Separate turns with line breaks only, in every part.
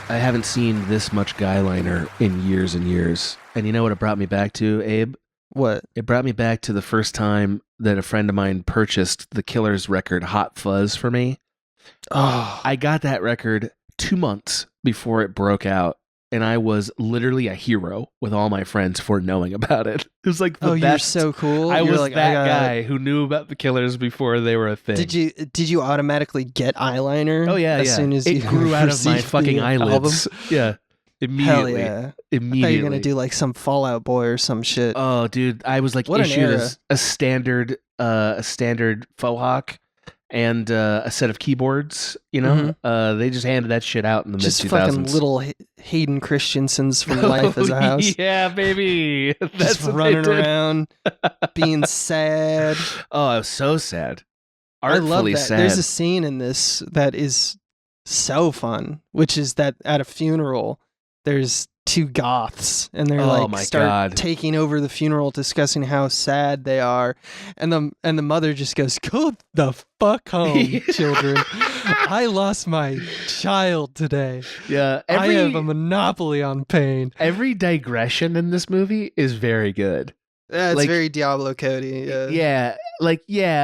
I haven't seen this much guy liner in years and years. And you know what it brought me back to, Abe?
What?
It brought me back to the first time that a friend of mine purchased the Killer's record Hot Fuzz for me.
Oh,
I got that record 2 months before it broke out, and I was literally a hero with all my friends for knowing about it. It was like the
you're
best.
so cool.
I
You're
was
like,
that
I got-
guy who knew about the Killers before they were a thing.
Did you automatically get eyeliner?
Oh yeah,
as
yeah.
soon as
it
you
grew out of my
received
fucking
the
eyelids. Yeah, immediately.
Hell yeah! I
Immediately.
thought you were gonna do like some Fallout Boy or some shit.
Oh, dude, I was like
What an
issued
era.
a standard faux hawk and a set of keyboards. You know, they just handed that shit out in the mid
Just
2000s.
fucking little Hayden Christensen's for life as a house.
Yeah, baby. That's
Just
what
running
they did.
around, being sad.
Oh, I was so sad.
I love
Artfully
that.
sad.
There's a scene in this that is so fun, which is that at a funeral, there's two goths, and they're
Oh my
start
God.
taking over the funeral, discussing how sad they are, and the mother just goes, "Go the fuck home, children. I lost my child today.
Yeah,
I have a monopoly on pain."
every digression in this movie is very good.
Yeah, it's
Like-
very Diablo Cody.
Yeah,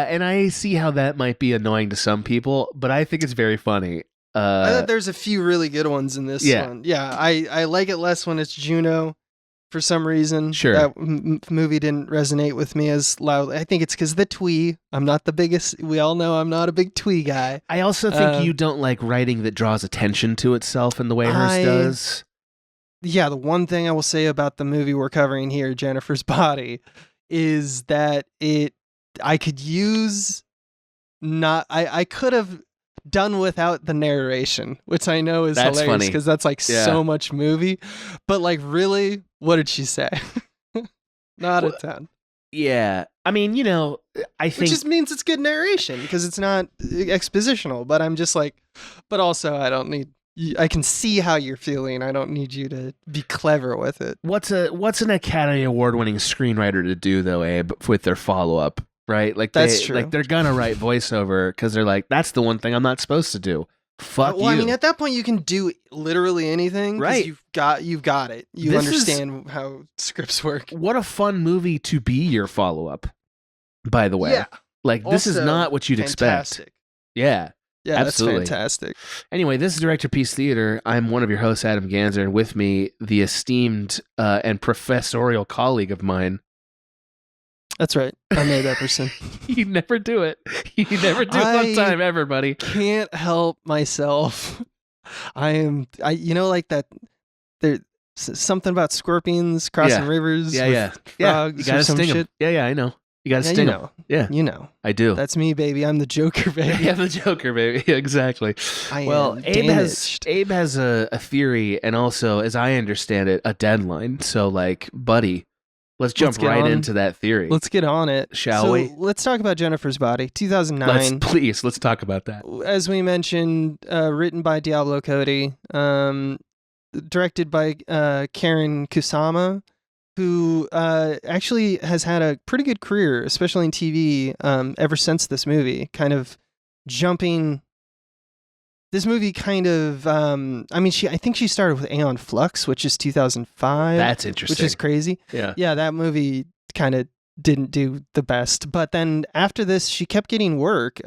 and I see how that might be annoying to some people, but I think it's very funny.
I thought there's a few really good ones in this
yeah.
one. Yeah, I like it less when it's Juno. For some reason,
Sure.
that movie didn't resonate with me as loudly. I think it's because the twee. I'm not the biggest. We all know I'm not a big twee guy.
I also think you don't like writing that draws attention to itself in the way hers does.
Yeah, the one thing I will say about the movie we're covering here, Jennifer's Body, is that I could use I could have done without the narration, which I know is
That's
hilarious
funny.
because that's like
Yeah.
so much movie. But like, really, what did she say? Not
Well,
a ton.
Yeah. I mean, you know, I
Which
think
just means it's good narration because it's not expositional. But I'm just like, but also I don't need. I can see how you're feeling. I don't need you to be clever with it.
what's an Academy Award winning screenwriter to do though, Abe, with their follow up, right? Like
That's true.
Like they're gonna write voiceover because they're like, that's the one thing I'm not supposed to do. Fuck
Well,
you.
I mean, at that point, you can do literally anything. 'cause
Right.
You've got it. You
This is-
understand how scripts work.
What a fun movie to be your follow up. By the way,
Yeah.
like this is
Also,
not what you'd expect.
Fantastic.
Yeah.
Yeah,
Absolutely.
that's fantastic.
Anyway, this is Directorpiece Theater. I'm one of your hosts, Adam Ganzer, and with me, the esteemed and professorial colleague of mine.
That's right. I'm Abe Epperson.
You never do it. You never do it on
I-
time, ever, buddy.
Can't help myself. You know, like that. There's something about scorpions crossing
Yeah.
rivers.
Yeah,
with
yeah. Yeah,
Frogs
you gotta
or some
sting 'em.
shit.
Yeah, I know. You gotta
Yeah,
sting
you
'em.
know.
Yeah,
You know.
I do.
That's me, baby. I'm the Joker, baby.
Yeah, the Joker, baby. exactly.
I
Well,
am
Abe
damaged.
has a theory, and also, as I understand it, a deadline. So, like, buddy, let's jump
get
right
on.
into that theory.
Let's get on it.
Shall
So
we?
Let's talk about Jennifer's Body, 2009.
Let's talk about that.
As we mentioned, written by Diablo Cody, directed by Karyn Kusama, who actually has had a pretty good career, especially in TV, ever since this movie. Kind of jumping. This movie kind of, I think she started with Aeon Flux, which is 2005.
That's interesting.
Which is crazy.
Yeah.
Yeah, that movie kind of didn't do the best. But then after this, she kept getting work.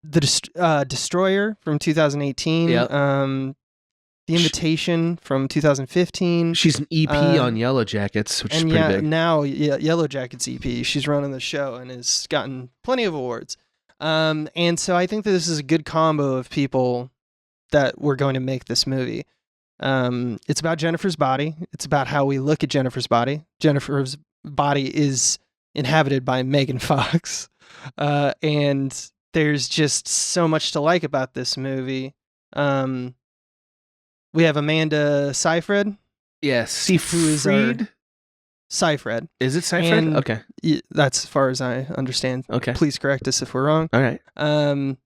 The Destroyer from 2018.
Yep.
The Invitation from 2015.
She's an EP on Yellow Jackets, which is
And
pretty big.
now Yellow Jackets EP. She's running the show and has gotten plenty of awards. And so I think that this is a good combo of people that were going to make this movie. It's about Jennifer's body. It's about how we look at Jennifer's body. Jennifer's body is inhabited by Megan Fox. And there's just so much to like about this movie. We have Amanda Seyfried.
Yes.
Who is our-
Seyfried?
Seyfried.
Is it Seyfried?
and-
Okay.
That's as far as I understand.
Okay.
Please correct us if we're wrong.
All right.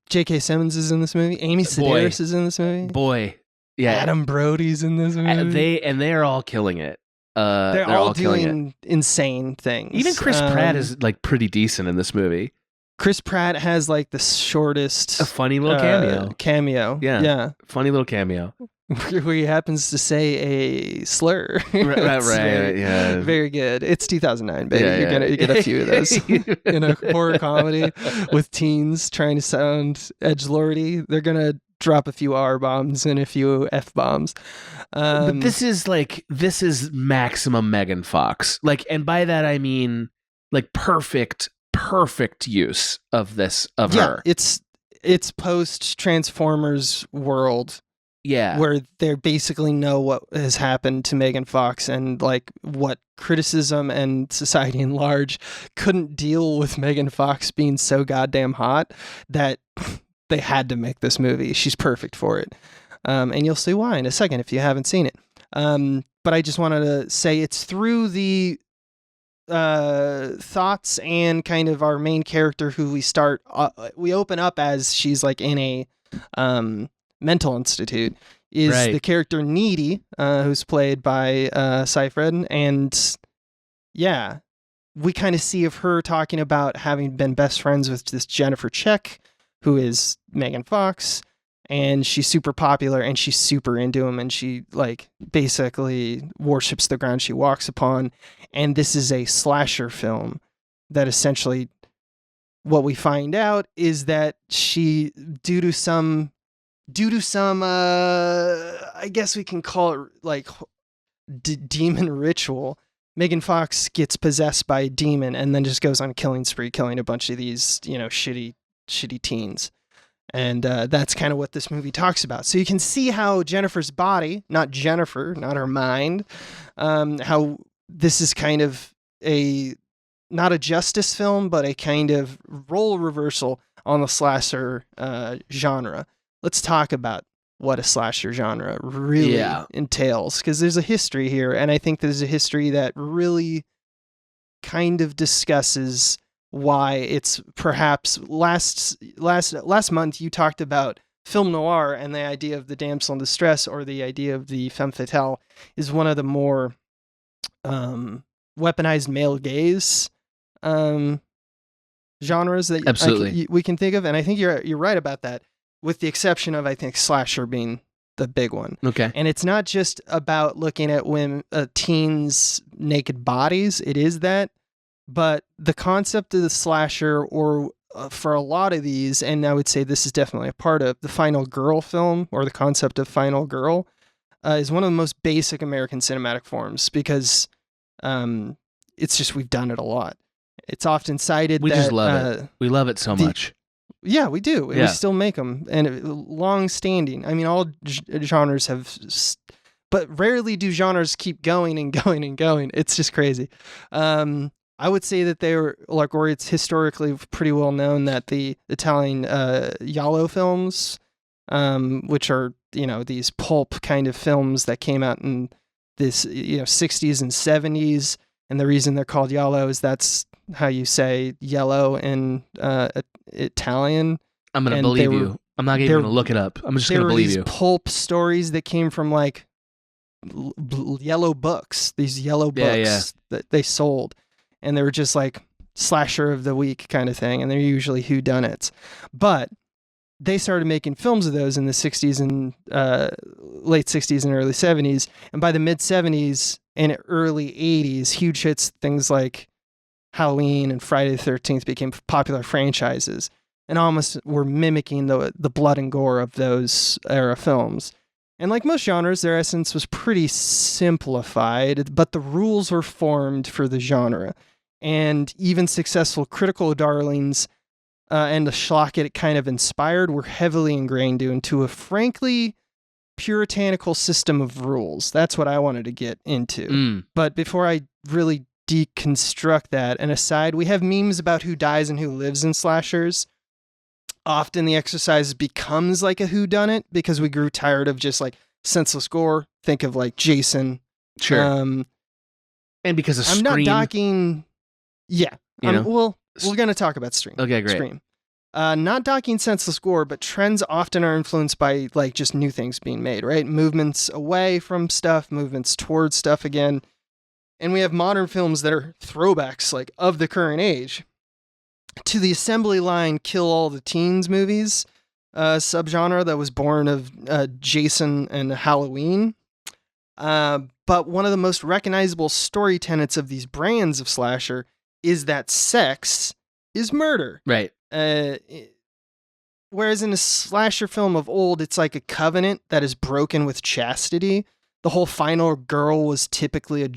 J.K. Simmons is in this movie. Amy
Boy.
Sedaris is in this movie.
Boy. Yeah.
Adam Brody's in this movie.
They're all killing it.
They're all
killing it.
doing insane things.
Even Chris Pratt is like pretty decent in this movie.
Chris Pratt has like the shortest
A funny little cameo.
Yeah.
Funny little cameo.
Where he happens to say a slur.
Right,
very,
yeah.
very good. It's 2009, baby.
Yeah,
You get a few of those in a horror comedy with teens trying to sound edgelordy. They're gonna drop a few R bombs and a few F bombs.
But this is maximum Megan Fox. Like, and by that I mean like perfect use of her.
It's post Transformers world.
Yeah.
Where they basically know what has happened to Megan Fox and like what criticism and society in large couldn't deal with Megan Fox being so goddamn hot that they had to make this movie. She's perfect for it. And you'll see why in a second if you haven't seen it. But I just wanted to say it's through the thoughts and kind of our main character who we open up as she's like in a mental institute is
right.
The character Needy, who's played by Seyfried, and yeah, we kind of see of her talking about having been best friends with this Jennifer Check, who is Megan Fox, and she's super popular and she's super into him, and she like basically worships the ground she walks upon. And this is a slasher film that essentially what we find out is that she, due to some I guess we can call it like demon ritual, Megan Fox gets possessed by a demon and then just goes on a killing spree, killing a bunch of these, shitty teens. And that's kind of what this movie talks about. So you can see how Jennifer's body, not Jennifer, not her mind, how this is kind of not a justice film, but a kind of role reversal on the slasher genre. Let's talk about what a slasher genre really entails, because there's a history here, and I think there's a history that really kind of discusses why it's perhaps last month you talked about film noir and the idea of the damsel in distress, or the idea of the femme fatale, is one of the more weaponized male gaze genres that
absolutely
we can think of, and I think you're right about that. With the exception of, I think, slasher being the big one.
Okay.
And it's not just about looking at women, teens' naked bodies. It is that. But the concept of the slasher, or for a lot of these, and I would say this is definitely a part of the final girl film, or the concept of final girl, is one of the most basic American cinematic forms, because it's just, we've done it a lot. It's often cited
we
that...
just love it. We love it so much.
Yeah, we do. Yeah. We still make them, and long-standing. I mean, all genres have, but rarely do genres keep going and going and going. It's just crazy. I would say that they were like, or it's historically pretty well known that the Italian giallo films, which are these pulp kind of films that came out in this 60s and 70s, and the reason they're called giallo is that's how you say yellow in Italian.
I'm going to believe you. I'm not even going to look it up. I'm just going to believe you.
Pulp stories that came from like yellow books, these yellow books that they sold. And they were just like slasher of the week kind of thing. And they're usually whodunits. But they started making films of those in the 60s and late 60s and early 70s. And by the mid 70s and early 80s, huge hits, things like Halloween and Friday the 13th became popular franchises and almost were mimicking the blood and gore of those era films. And like most genres, their essence was pretty simplified, but the rules were formed for the genre. And even successful critical darlings and the schlock it kind of inspired were heavily ingrained into a frankly puritanical system of rules. That's what I wanted to get into. But before I really deconstruct that, and aside, we have memes about who dies and who lives in slashers. Often the exercise becomes like a whodunit because we grew tired of just like senseless gore. Think of like Jason.
Sure. And because of Scream.
I'm not docking... Yeah. Well, we're going to talk about Scream.
Okay, great.
Scream. Not docking senseless gore, but trends often are influenced by like just new things being made, right? Movements away from stuff, movements towards stuff again. And we have modern films that are throwbacks like of the current age. to the assembly line kill all the teens movies subgenre that was born of Jason and Halloween. But one of the most recognizable story tenets of these brands of slasher is that sex is murder.
Right.
Whereas in a slasher film of old, it's like a covenant that is broken with chastity. The whole final girl was typically a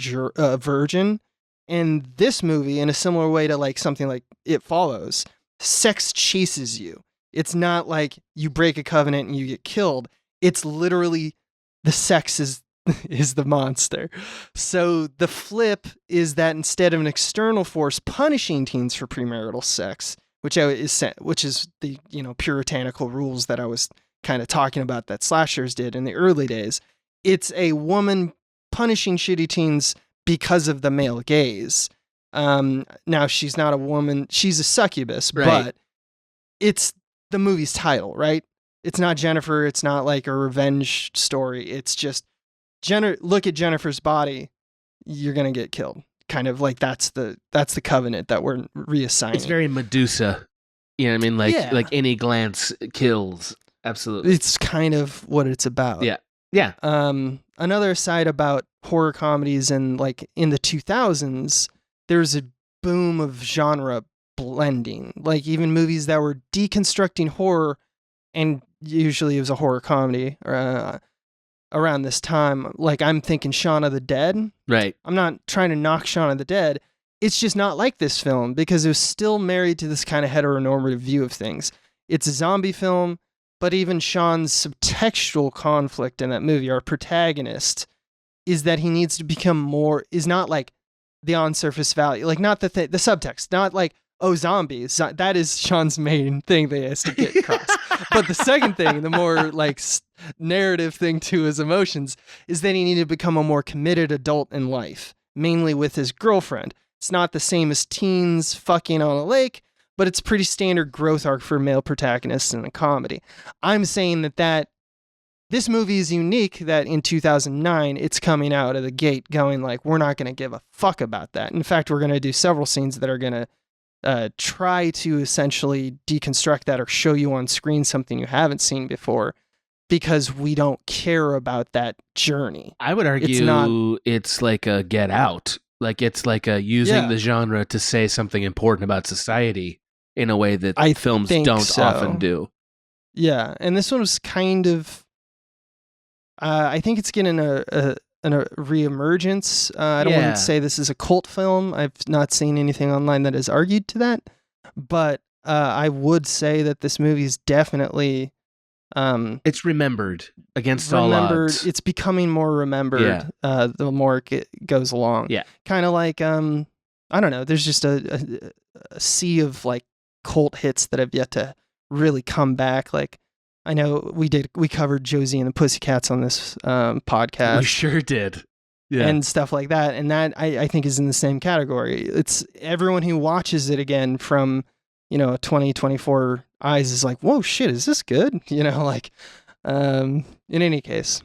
virgin. And this movie, in a similar way to like something like It Follows, sex chases you. It's not like you break a covenant and you get killed. It's literally the sex is the monster. So the flip is that instead of an external force punishing teens for premarital sex, which is the puritanical rules that I was kind of talking about that slashers did in the early days, it's a woman punishing shitty teens because of the male gaze. Now she's not a woman; she's a succubus,
right.
But it's the movie's title, right? It's not Jennifer. It's not like a revenge story. It's just look at Jennifer's body, you're gonna get killed. Kind of like that's the covenant that we're reassigning.
It's very Medusa. You know what I mean? Like any glance kills. Absolutely.
It's kind of what it's about.
Yeah. Yeah.
Another aside about horror comedies and like in the 2000s, there's a boom of genre blending. Like even movies that were deconstructing horror, and usually it was a horror comedy around this time. Like I'm thinking Shaun of the Dead.
Right.
I'm not trying to knock Shaun of the Dead. It's just not like this film because it was still married to this kind of heteronormative view of things. It's a zombie film, but even Shaun's subtextual conflict in that movie, our protagonist, is that he needs to become more, is not like the on-surface value, like not the subtext, not like, oh, zombies. That is Shaun's main thing that he has to get across. But the second thing, the more like narrative thing to his emotions, is that he needed to become a more committed adult in life, mainly with his girlfriend. It's not the same as teens fucking on a lake, but it's pretty standard growth arc for male protagonists in a comedy. I'm saying that this movie is unique, that in 2009, it's coming out of the gate going like, we're not going to give a fuck about that. In fact, we're going to do several scenes that are going to try to essentially deconstruct that or show you on screen something you haven't seen before, because we don't care about that journey.
I would argue it's like a Get Out. Like it's like a using the genre to say something important about society in a way that films don't often do.
Yeah, and this one was kind of, I think it's getting a reemergence. I don't want to say this is a cult film. I've not seen anything online that has argued to that, but I would say that this movie is definitely
it's remembered against all odds.
It's becoming more remembered the more it goes along.
Yeah,
kind of like I don't know. There's just a sea of like cult hits that have yet to really come back. Like I know we covered Josie and the Pussycats on this podcast.
We sure did. Yeah.
And stuff like that. And that I think is in the same category. It's everyone who watches it again from 2024 eyes is like, whoa, shit, is this good? Like, in any case.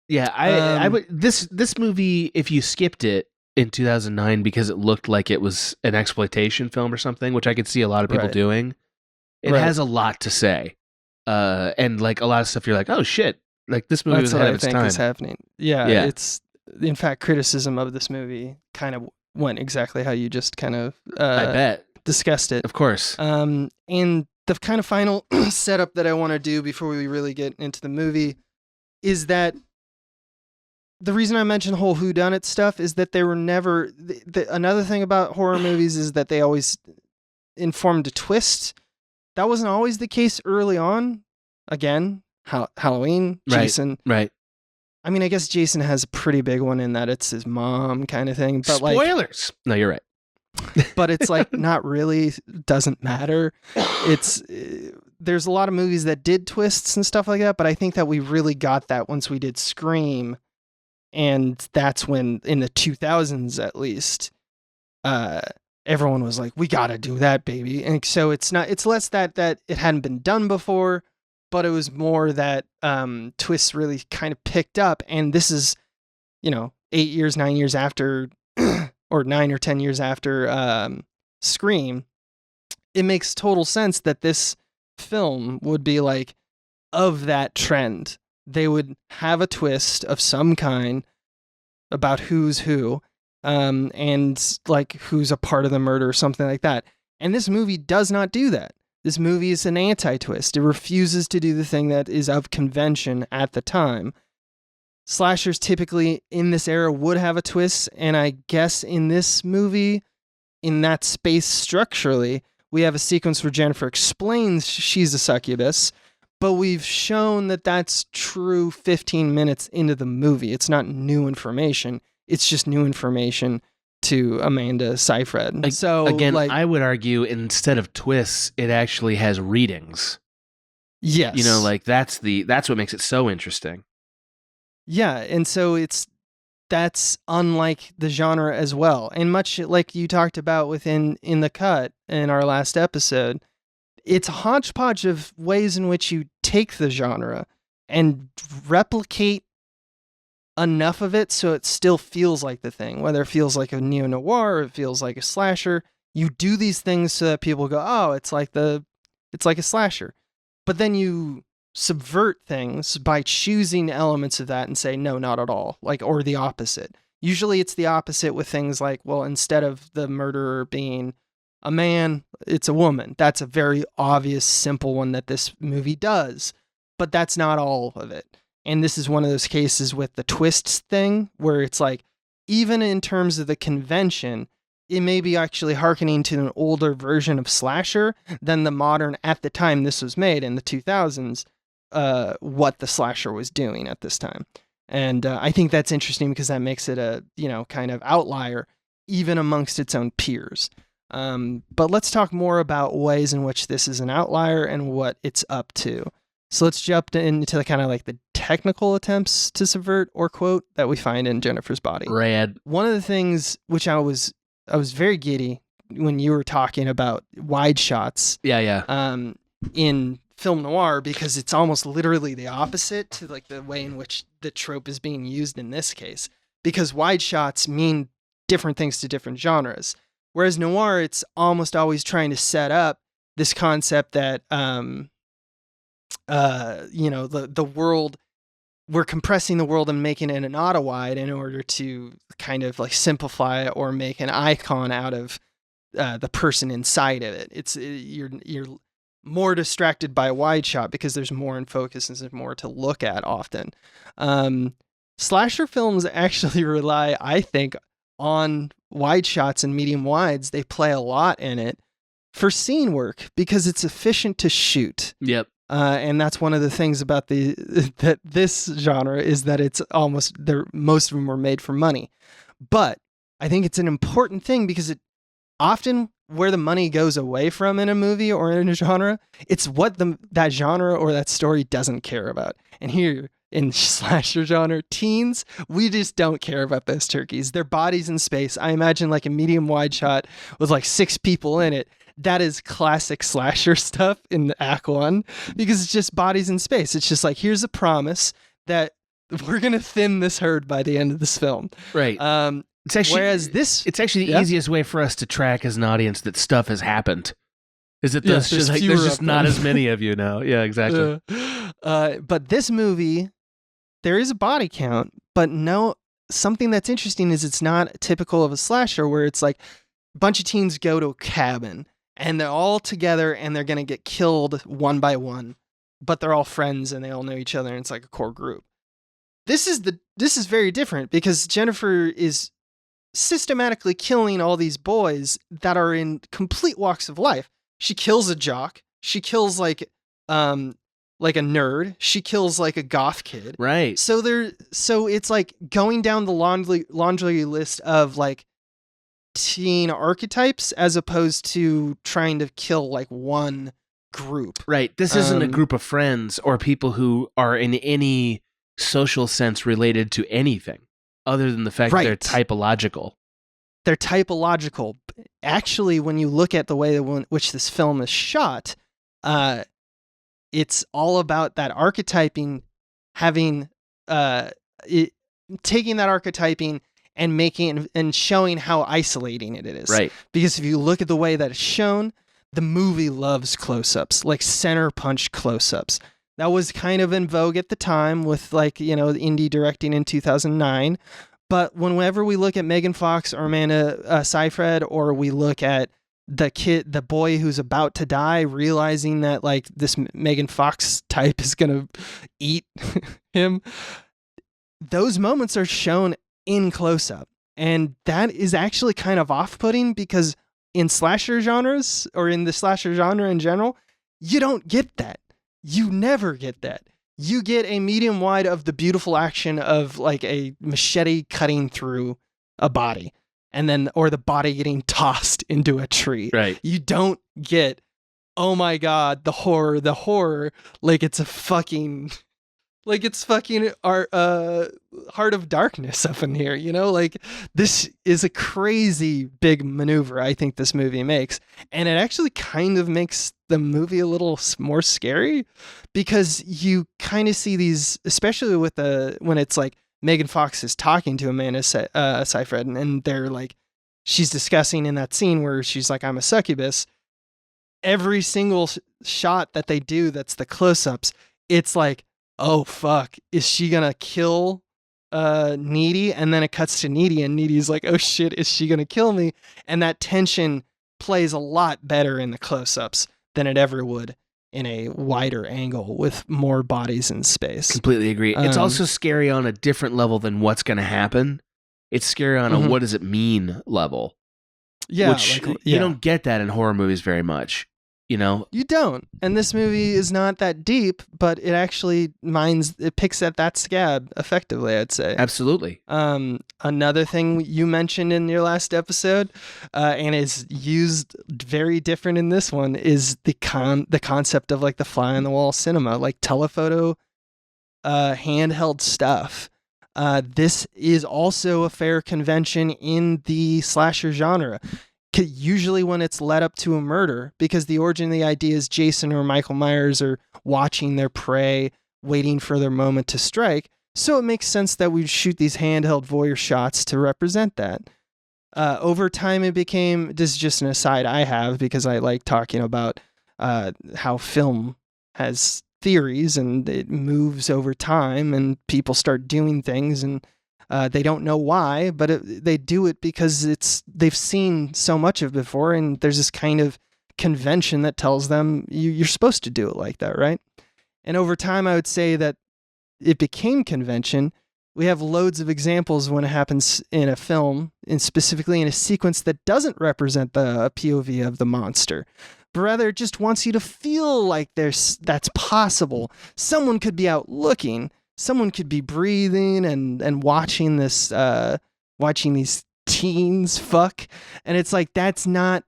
Yeah, I would, this movie, if you skipped it in 2009 because it looked like it was an exploitation film or something, which I could see a lot of people doing, it has a lot to say. And like a lot of stuff you're like, oh shit, like this movie was ahead of its time. That's what I think is happening.
Yeah, it's, in fact, criticism of this movie kind of went exactly how you just kind of
I bet
discussed it.
Of course.
And the kind of final setup that I want to do before we really get into the movie is that the reason I mentioned the whole whodunit stuff is that they were never... another thing about horror movies is that they always informed a twist. That wasn't always the case early on. Again, Halloween, Jason.
Right.
I mean, I guess Jason has a pretty big one in that it's his mom kind of thing. But
spoilers! No, you're right.
But it's like not really, doesn't matter. It's there's a lot of movies that did twists and stuff like that, but I think that we really got that once we did Scream, and that's when in the 2000s at least everyone was like, we got to do that, baby. And so it's less that it hadn't been done before, but it was more that twists really kind of picked up, and this is 9 years after or 9 or 10 years after Scream, it makes total sense that this film would be like of that trend. They would have a twist of some kind about who's who, and like who's a part of the murder or something like that. And this movie does not do that. This movie is an anti-twist. It refuses to do the thing that is of convention at the time. Slashers typically in this era would have a twist, and I guess in this movie, in that space structurally, we have a sequence where Jennifer explains she's a succubus, but we've shown that that's true 15 minutes into the movie. It's not new information. It's just new information to Amanda Seyfried. So
again, like, I would argue instead of twists, it actually has readings.
Yes.
You know, like that's what makes it so interesting.
Yeah, and so that's unlike the genre as well. And much like you talked about within In the Cut in our last episode, it's a hodgepodge of ways in which you take the genre and replicate enough of it so it still feels like the thing, whether it feels like a neo-noir or it feels like a slasher. You do these things so that people go, oh, it's like a slasher. But then you subvert things by choosing elements of that and say, no, not at all, like, or the opposite. Usually it's the opposite with things like, well, instead of the murderer being a man, it's a woman. That's a very obvious, simple one that this movie does, but that's not all of it. And this is one of those cases with the twists thing where it's like, even in terms of the convention, it may be actually hearkening to an older version of slasher than the modern, at the time this was made in the 2000s, what the slasher was doing at this time. And I think that's interesting because that makes it a, kind of outlier even amongst its own peers. But let's talk more about ways in which this is an outlier and what it's up to. So let's jump into the kind of like the technical attempts to subvert or quote that we find in Jennifer's Body.
Rad.
One of the things which I was very giddy when you were talking about wide shots.
Yeah.
In film noir, because it's almost literally the opposite to like the way in which the trope is being used in this case, because wide shots mean different things to different genres. Whereas noir, it's almost always trying to set up this concept that, the world, we're compressing the world and making it an auto-wide in order to kind of like simplify or make an icon out of the person inside of it. You're more distracted by a wide shot because there's more in focus and there's more to look at often. Slasher films actually rely, I think, on wide shots and medium wides. They play a lot in it for scene work because it's efficient to shoot.
Yep.
And that's one of the things about that this genre is that it's most of them were made for money. But I think it's an important thing because it often where the money goes away from in a movie or in a genre, it's what that genre or that story doesn't care about. And here in slasher genre, teens, we just don't care about those turkeys. Their bodies in space. I imagine like a medium wide shot with like 6 people in it. That is classic slasher stuff in the Act 1 because it's just bodies in space. It's just like, here's a promise that we're going to thin this herd by the end of this film.
Right. It's actually, it's actually the easiest way for us to track as an audience that stuff has happened. Is that there's just not as many of you now. Yeah, exactly.
But this movie, there is a body count, but something that's interesting is it's not typical of a slasher where it's like a bunch of teens go to a cabin and they're all together and they're going to get killed one by one, but they're all friends and they all know each other and it's like a core group. This is very different because Jennifer is systematically killing all these boys that are in complete walks of life. She kills a jock. She kills like a nerd. She kills like a goth kid.
Right.
So it's like going down the laundry list of like teen archetypes as opposed to trying to kill like one group.
Right. This isn't a group of friends or people who are in any social sense related to anything other than the fact that they're typological.
They're typological. Actually, when you look at the way in which this film is shot, it's all about that archetyping, taking that archetyping and making and showing how isolating it is.
Right.
Because if you look at the way that it's shown, the movie loves close-ups, like center punch close-ups. That was kind of in vogue at the time with like, indie directing in 2009. But whenever we look at Megan Fox or Amanda Seyfried, or we look at the boy who's about to die, realizing that like this Megan Fox type is going to eat him, those moments are shown in close-up. And that is actually kind of off-putting because in slasher genres, or in the slasher genre in general, you don't get that. You never get that. You get a medium wide of the beautiful action of like a machete cutting through a body, and then, or the body getting tossed into a tree.
Right.
You don't get, oh my God, the horror, like it's fucking Heart of Darkness up in here, like this is a crazy big maneuver I think this movie makes. And it actually kind of makes the movie a little more scary, because you kind of see these, especially with when it's like Megan Fox is talking to Amanda Seyfried, and they're like, she's discussing in that scene where she's like, I'm a succubus. Every single shot that they do that's the close-ups, it's like, oh fuck, is she gonna kill Needy? And then it cuts to Needy, and Needy's like, oh shit, is she gonna kill me? And that tension plays a lot better in the close-ups than it ever would in a wider angle with more bodies in space.
Completely agree. It's also scary on a different level than what's gonna happen. It's scary on a what does it mean level.
Yeah,
which you don't get that in horror movies very much. You
don't. And this movie is not that deep, but it actually it picks at that scab effectively, I'd say.
Absolutely.
Another thing you mentioned in your last episode, and is used very different in this one, is the concept of like the fly on the wall cinema, like telephoto, handheld stuff. This is also a fair convention in the slasher genre. Usually when it's led up to a murder, because the origin of the idea is Jason or Michael Myers are watching their prey, waiting for their moment to strike. So it makes sense that we'd shoot these handheld voyeur shots to represent that. Over time, it became, this is just an aside I have, because I like talking about how film has theories and it moves over time and people start doing things and they don't know why, but they do it because they've seen so much of it before, and there's this kind of convention that tells them you're supposed to do it like that, right? And over time, I would say that it became convention. We have loads of examples when it happens in a film, and specifically in a sequence that doesn't represent the POV of the monster, but rather it just wants you to feel like that's possible. Someone could be out looking. Someone could be breathing and watching watching these teens fuck. And it's like, that's not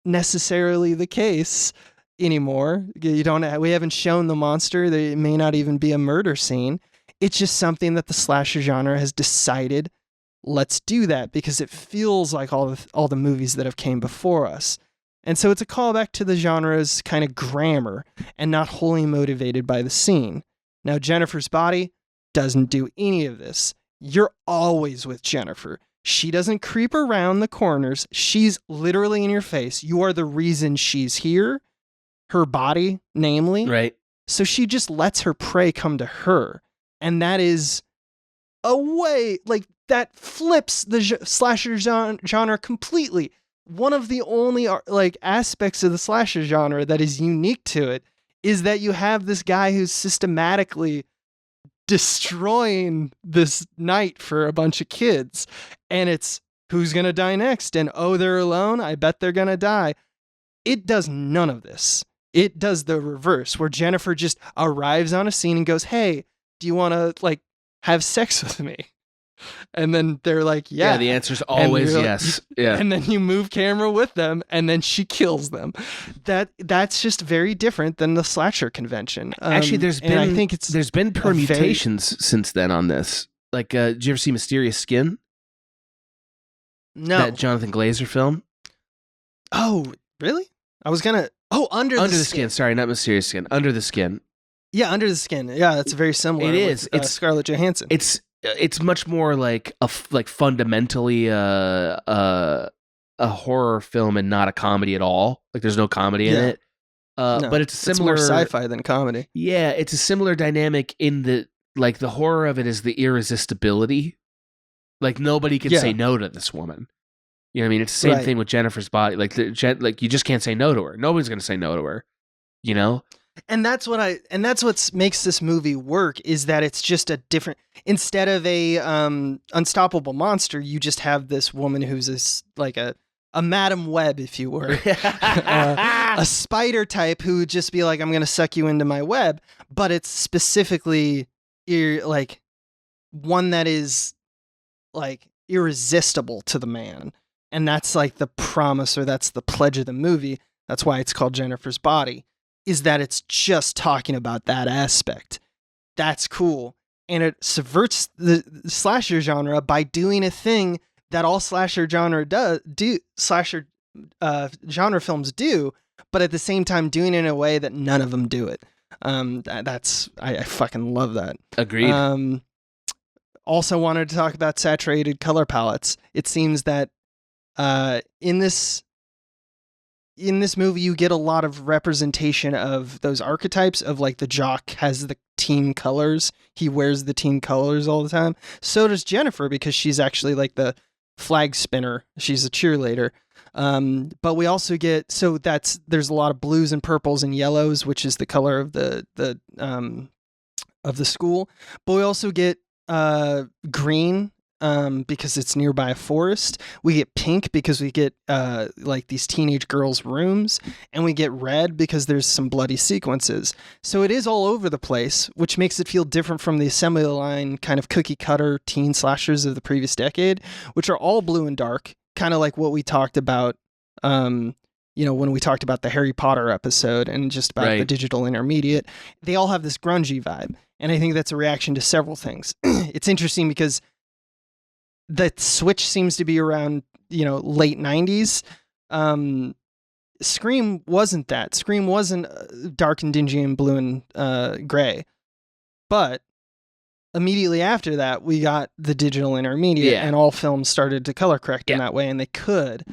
necessarily the case anymore. We haven't shown the monster. There may not even be a murder scene. It's just something that the slasher genre has decided, let's do that because it feels like all the movies that have came before us. And so it's a callback to the genre's kind of grammar and not wholly motivated by the scene. Now, Jennifer's Body doesn't do any of this. You're always with Jennifer. She doesn't creep around the corners. She's literally in your face. You are the reason she's here. Her body, namely.
Right.
So she just lets her prey come to her. And that is a way, like, that flips the slasher genre completely. One of the only aspects of the slasher genre that is unique to it is that you have this guy who's systematically destroying this night for a bunch of kids, and it's who's gonna die next, and oh, they're alone, I bet they're gonna die. It does none of this. It does the reverse, where Jennifer just arrives on a scene and goes, hey, do you want to have sex with me? And then they're like, yeah.
Yeah, the answer's always yes. Yeah.
And then you move camera with them, and then she kills them. That's just very different than the slasher convention.
Actually, there's been permutations since then on this. Like, did you ever see Mysterious Skin?
No.
That Jonathan Glazer film?
Oh, really? I was gonna. Oh, Under the Skin.
Sorry, not Mysterious Skin. Under the Skin.
Yeah, Under the Skin. Yeah, that's very similar.
It is.
It's Scarlett Johansson.
It's much more like fundamentally a horror film and not a comedy at all. Like there's no comedy in it.
No,
but it's similar.
It's more sci-fi than comedy.
Yeah, it's a similar dynamic in the like the horror of it is the irresistibility. Like nobody can say no to this woman. You know what I mean? It's the same thing with Jennifer's Body. Like like you just can't say no to her. Nobody's going to say no to her. You know?
And that's what makes this movie work, is that it's just a different, instead of a unstoppable monster, you just have this woman who's like a Madam Web, if you were, a spider type who would just be like, I'm going to suck you into my web. But it's specifically like one that is like irresistible to the man. And that's like the promise, or that's the pledge of the movie. That's why it's called Jennifer's Body, is that it's just talking about that aspect. That's cool. And it subverts the slasher genre by doing a thing that all slasher genre genre films do, but at the same time doing it in a way that none of them do it. I fucking love that.
Agreed.
Also wanted to talk about saturated color palettes. It seems that in this movie, you get a lot of representation of those archetypes of like the jock has the team colors. He wears the team colors all the time. So does Jennifer, because she's actually like the flag spinner. She's a cheerleader. But we also get, there's a lot of blues and purples and yellows, which is the color of the school. But we also get green, because it's nearby a forest. We get pink because we get like these teenage girls' rooms, and we get red because there's some bloody sequences. So it is all over the place, which makes it feel different from the assembly line kind of cookie cutter teen slashers of the previous decade, which are all blue and dark, kind of like what we talked about, when we talked about the Harry Potter episode and just about the digital intermediate. They all have this grungy vibe, and I think that's a reaction to several things. It's interesting because the switch seems to be around, late 90s. Scream wasn't that. Scream wasn't dark and dingy and blue and gray. But immediately after that, we got the digital intermediate, and all films started to color correct in that way, and they could.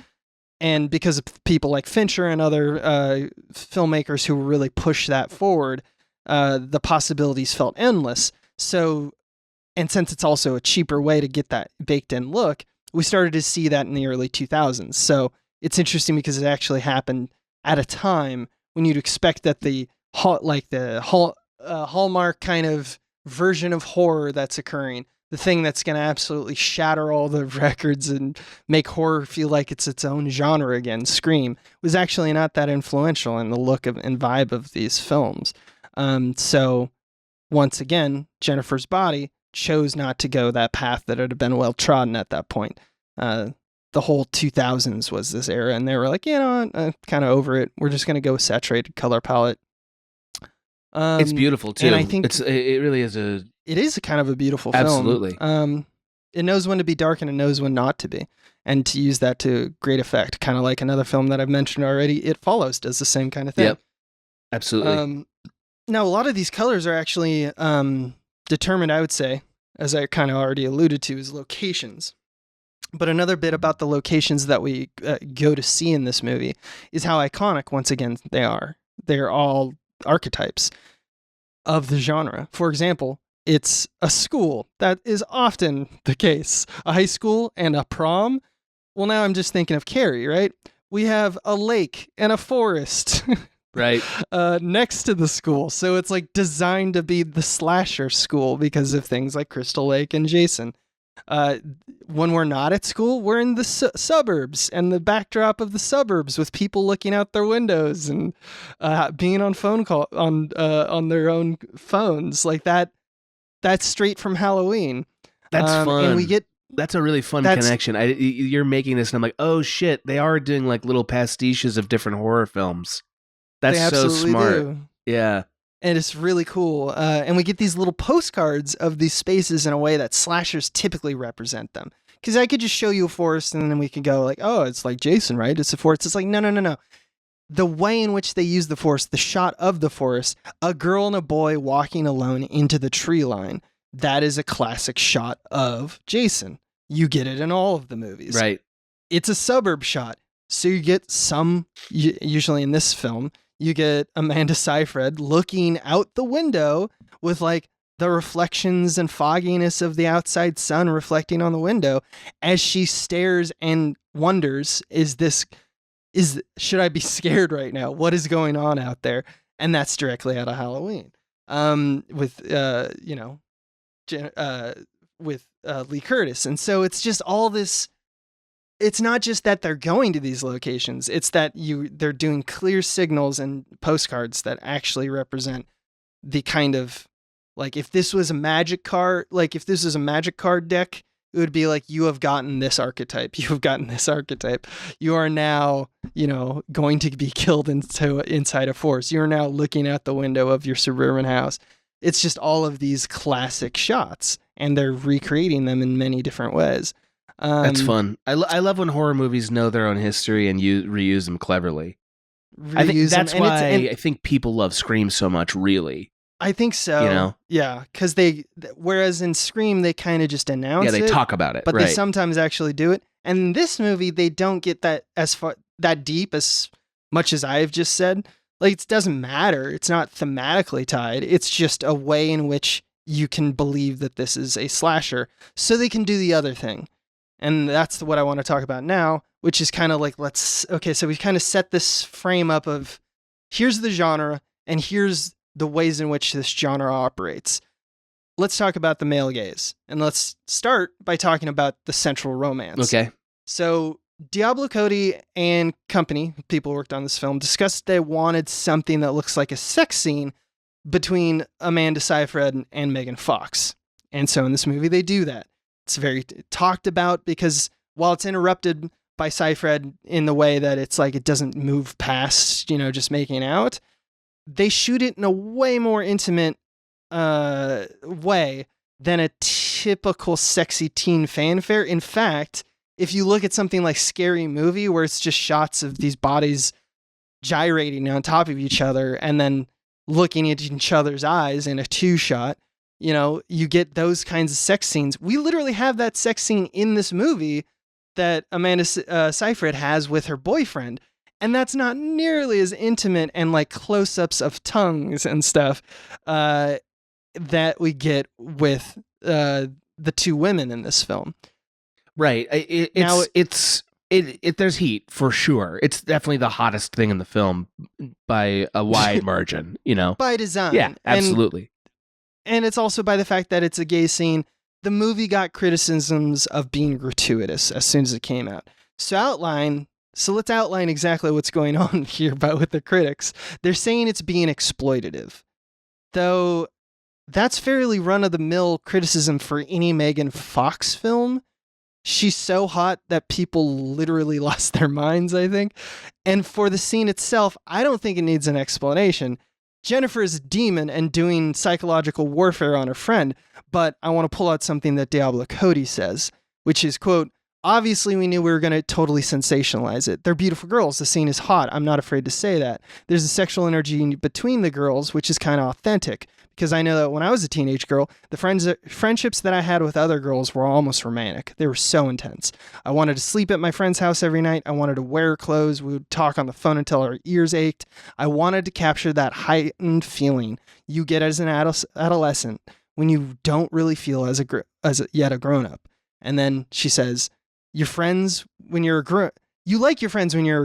And because of people like Fincher and other filmmakers who really pushed that forward, the possibilities felt endless. So, and since it's also a cheaper way to get that baked in look, we started to see that in the early 2000s. So it's interesting because it actually happened at a time when you'd expect that the Hallmark kind of version of horror that's occurring, the thing that's going to absolutely shatter all the records and make horror feel like it's its own genre again, Scream, was actually not that influential in the look of and vibe of these films. So once again, Jennifer's Body chose not to go that path that had been well trodden at that point. The whole 2000s was this era, and they were like, I'm kind of over it. We're just going to go with saturated color palette.
It's beautiful too.
And I think
it really is
it is a kind of a beautiful film.
Absolutely.
It knows when to be dark and it knows when not to be, and to use that to great effect. Kind of like another film that I've mentioned already, It Follows, does the same kind of thing.
Yep. Absolutely.
Now, a lot of these colors are actually determined, I would say, as I kind of already alluded to, as locations. But another bit about the locations that we go to see in this movie is how iconic, once again, they are. They're all archetypes of the genre. For example, it's a school. That is often the case. A high school and a prom. Well, now I'm just thinking of Carrie, right? We have a lake and a forest.
Right.
Next to the school. So it's like designed to be the slasher school because of things like Crystal Lake and Jason. When we're not at school, we're in the suburbs and the backdrop of the suburbs with people looking out their windows and being on phone call on their own phones like that. That's straight from Halloween.
That's fun.
And
that's a really fun connection. You're making this, and I'm like, oh shit, they are doing like little pastiches of different horror films. That's so smart. Do. Yeah.
And it's really cool. And we get these little postcards of these spaces in a way that slashers typically represent them. Because I could just show you a forest and then we could go like, oh, it's like Jason, right? It's a forest. It's like, no. The way in which they use the forest, the shot of the forest, a girl and a boy walking alone into the tree line, that is a classic shot of Jason. You get it in all of the movies.
Right.
it's a suburb shot. So you get usually in this film, you get Amanda Seyfried looking out the window with like the reflections and fogginess of the outside sun reflecting on the window as she stares and wonders, should I be scared right now? What is going on out there? And that's directly out of Halloween. With Lee Curtis. And so it's just all this. It's not just that they're going to these locations. It's that they're doing clear signals and postcards that actually represent the kind of, like, if this was a magic card, deck, it would be like, you have gotten this archetype. You have gotten this archetype. You are now, going to be killed inside a forest. You are now looking out the window of your suburban house. It's just all of these classic shots, and they're recreating them in many different ways.
That's fun. I love when horror movies know their own history and reuse them cleverly. I think that's why I think people love Scream so much, really.
I think so. Yeah, because whereas in Scream, they kind of just announce it.
Yeah, they talk about it,
but they sometimes actually do it. And in this movie, they don't get that deep as much as I've just said. Like, it doesn't matter. It's not thematically tied. It's just a way in which you can believe that this is a slasher, so they can do the other thing. And that's what I want to talk about now, which is kind of like, so we kind of set this frame up of, here's the genre, and here's the ways in which this genre operates. Let's talk about the male gaze. And let's start by talking about the central romance.
Okay.
So Diablo Cody and company, people who worked on this film, discussed they wanted something that looks like a sex scene between Amanda Seyfried and Megan Fox. And so in this movie, they do that. It's very talked about because while it's interrupted by Seyfried in the way that it's like it doesn't move past, just making out, they shoot it in a way more intimate way than a typical sexy teen fanfare. In fact, if you look at something like Scary Movie, where it's just shots of these bodies gyrating on top of each other and then looking at each other's eyes in a two shot, you get those kinds of sex scenes. We literally have that sex scene in this movie that Amanda Seyfried has with her boyfriend. And that's not nearly as intimate and like close-ups of tongues and stuff that we get with the two women in this film.
Right. There's heat for sure. It's definitely the hottest thing in the film by a wide margin,
By design.
Yeah, absolutely.
And it's also by the fact that it's a gay scene. The movie got criticisms of being gratuitous as soon as it came out. So let's outline exactly what's going on here with the critics. They're saying it's being exploitative. Though that's fairly run-of-the-mill criticism for any Megan Fox film. She's so hot that people literally lost their minds, I think. And for the scene itself, I don't think it needs an explanation. Jennifer is a demon and doing psychological warfare on her friend, but I want to pull out something that Diablo Cody says, which is, quote, "Obviously we knew we were going to totally sensationalize it. They're beautiful girls. The scene is hot. I'm not afraid to say that. There's a sexual energy between the girls, which is kind of authentic, because I know that when I was a teenage girl, the friendships that I had with other girls were almost romantic. They were so intense. I wanted to sleep at my friend's house every night. I wanted to wear clothes. We would talk on the phone until our ears ached. I wanted to capture that heightened feeling you get as an adolescent when you don't really feel as yet a grown-up." And then she says, you like your friends when you're a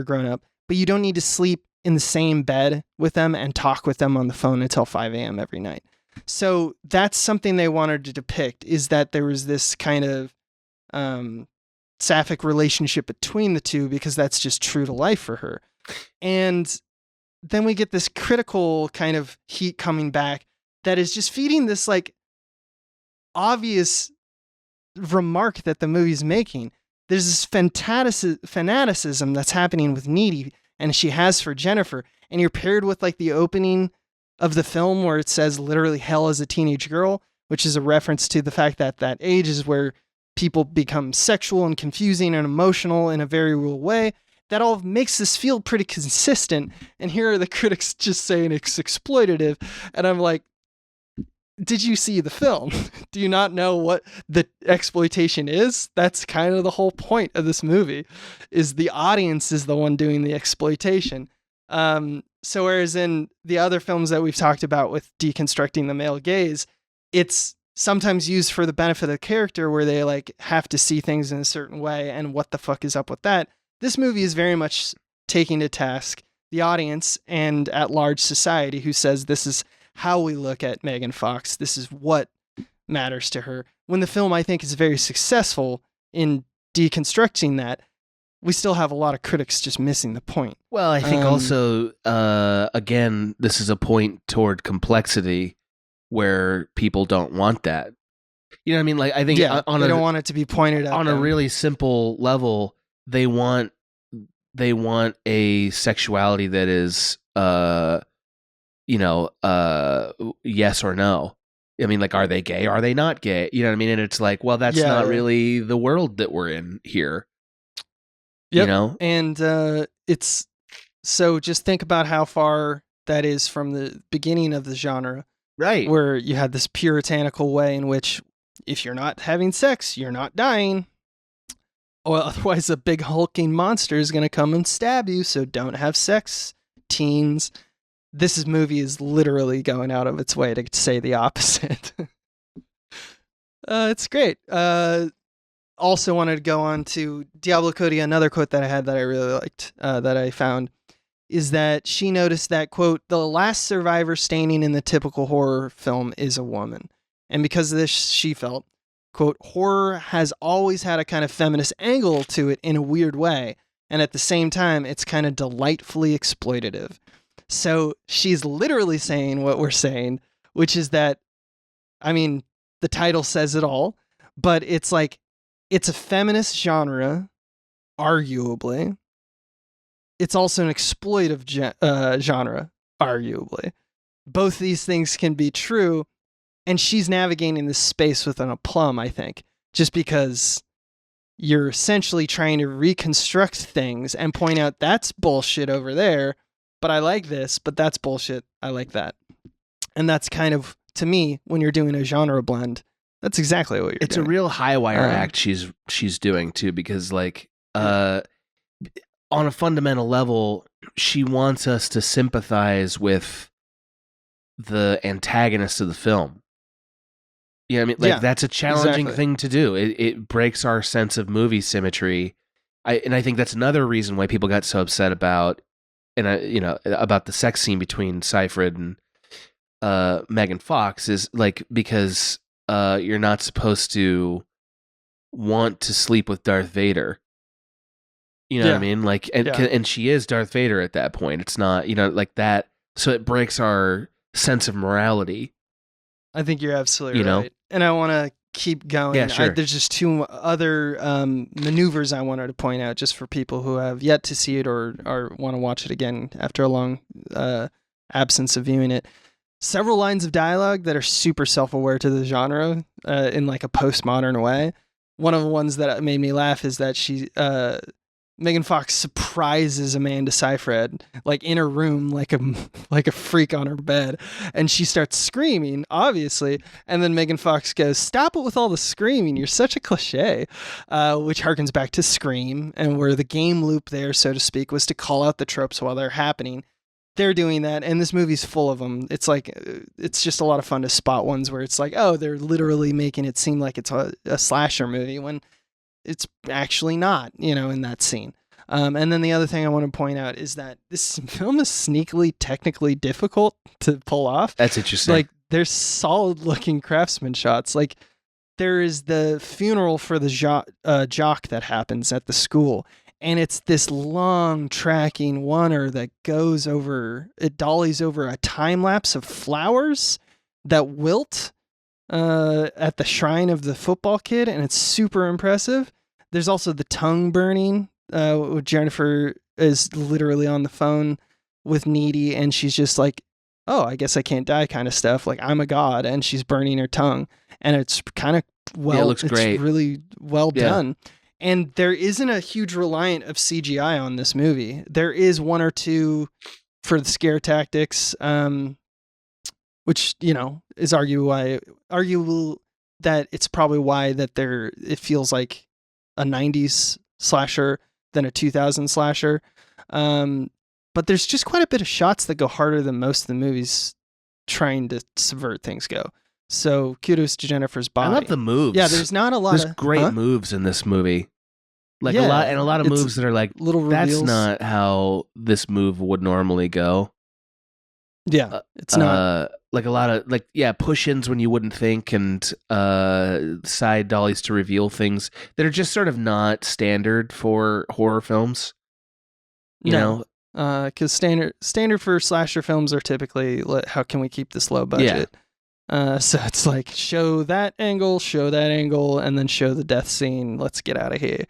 grown-up, but you don't need to sleep in the same bed with them and talk with them on the phone until 5 a.m. every night. So that's something they wanted to depict, is that there was this kind of sapphic relationship between the two, because that's just true to life for her. And then we get this critical kind of heat coming back that is just feeding this like obvious remark that the movie's making. There's this fanaticism that's happening with Needy and she has for Jennifer, and you're paired with like the opening of the film where it says literally hell is a teenage girl, which is a reference to the fact that that age is where people become sexual and confusing and emotional in a very real way. That all makes this feel pretty consistent. And here are the critics just saying it's exploitative. And I'm like, did you see the film? Do you not know what the exploitation is? That's kind of the whole point of this movie, is the audience is the one doing the exploitation. So whereas in the other films that we've talked about with deconstructing the male gaze, it's sometimes used for the benefit of the character where they like have to see things in a certain way and what the fuck is up with that. This movie is very much taking to task the audience and at large society who says this is how we look at Megan Fox. This is what matters to her. When the film, I think, is very successful in deconstructing that, we still have a lot of critics just missing the point.
Well, I think also, again, this is a point toward complexity where people don't want that. You know what I mean? like I think
they don't want it to be pointed out
on a really simple level. They want a sexuality that is yes or no. I mean, like, are they gay? Are they not gay? You know what I mean? And it's like, well, that's not really the world that we're in here.
Yep.
You know?
And it's so just think about how far that is from the beginning of the genre.
Right.
Where you had this puritanical way in which if you're not having sex, you're not dying. Or otherwise a big hulking monster is going to come and stab you, so don't have sex, teens. This movie is literally going out of its way to say the opposite. It's great. Also wanted to go on to Diablo Cody. Another quote that I had that I really liked, that I found, is that she noticed that, quote, the last survivor standing in the typical horror film is a woman. And because of this, she felt, quote, horror has always had a kind of feminist angle to it in a weird way. And at the same time, it's kind of delightfully exploitative. So she's literally saying what we're saying, which is that, I mean, the title says it all, but it's like, it's a feminist genre, arguably. It's also an exploitive genre, arguably. Both these things can be true, and she's navigating this space with an aplomb, I think, just because you're essentially trying to reconstruct things and point out that's bullshit over there, but I like this, but that's bullshit, I like that. And that's kind of, to me, when you're doing a genre blend, that's exactly what you're doing.
It's a real high wire act she's doing too, because like on a fundamental level, she wants us to sympathize with the antagonist of the film. You know what I mean? Like that's a challenging thing to do. It breaks our sense of movie symmetry. I think that's another reason why people got so upset about about the sex scene between Seyfried and Megan Fox is like, because you're not supposed to want to sleep with Darth Vader. You know what I mean? Like, and she is Darth Vader at that point. It's not, like that. So it breaks our sense of morality.
I think you're absolutely right. And I want to keep going.
Yeah, sure.
There's just two other maneuvers I wanted to point out just for people who have yet to see it or want to watch it again after a long absence of viewing it. Several lines of dialogue that are super self-aware to the genre in like a postmodern way. One of the ones that made me laugh is that Megan Fox surprises Amanda Seyfried like in her room like a freak on her bed, and she starts screaming, obviously, and then Megan Fox goes, "Stop it with all the screaming, you're such a cliche," which harkens back to Scream, and where the game loop there, so to speak, was to call out the tropes while they're happening. They're doing that, and this movie's full of them. It's like, it's just a lot of fun to spot ones where it's like, oh, they're literally making it seem like it's a slasher movie when it's actually not, in that scene. And then the other thing I want to point out is that this film is sneakily technically difficult to pull off.
That's interesting.
Like, there's solid looking craftsman shots. Like, there is the funeral for the jock that happens at the school. And it's this long tracking oneer that dollies over a time lapse of flowers that wilt at the shrine of the football kid, and it's super impressive. There's also the tongue burning. Jennifer is literally on the phone with Needy, and she's just like, "Oh, I guess I can't die," kind of stuff. Like, I'm a god, and she's burning her tongue, and it's kind of
it looks great.
It's really well done. And there isn't a huge reliant of CGI on this movie. There is one or two for the scare tactics. which, you know, is arguable that it's probably why that it feels like a 90s slasher than a 2000 slasher. But there's just quite a bit of shots that go harder than most of the movies trying to subvert things go. So kudos to Jennifer's body.
I love the moves.
Yeah, there's not a lot
of great moves in this movie. Like a lot of moves that are like
little reveals.
That's not how this move would normally go.
Yeah, it's not.
Like a lot of push-ins when you wouldn't think, and side dollies to reveal things that are just sort of not standard for horror films. You know,
because standard for slasher films are typically how can we keep this low budget? So it's like show that angle, and then show the death scene. Let's get out of here.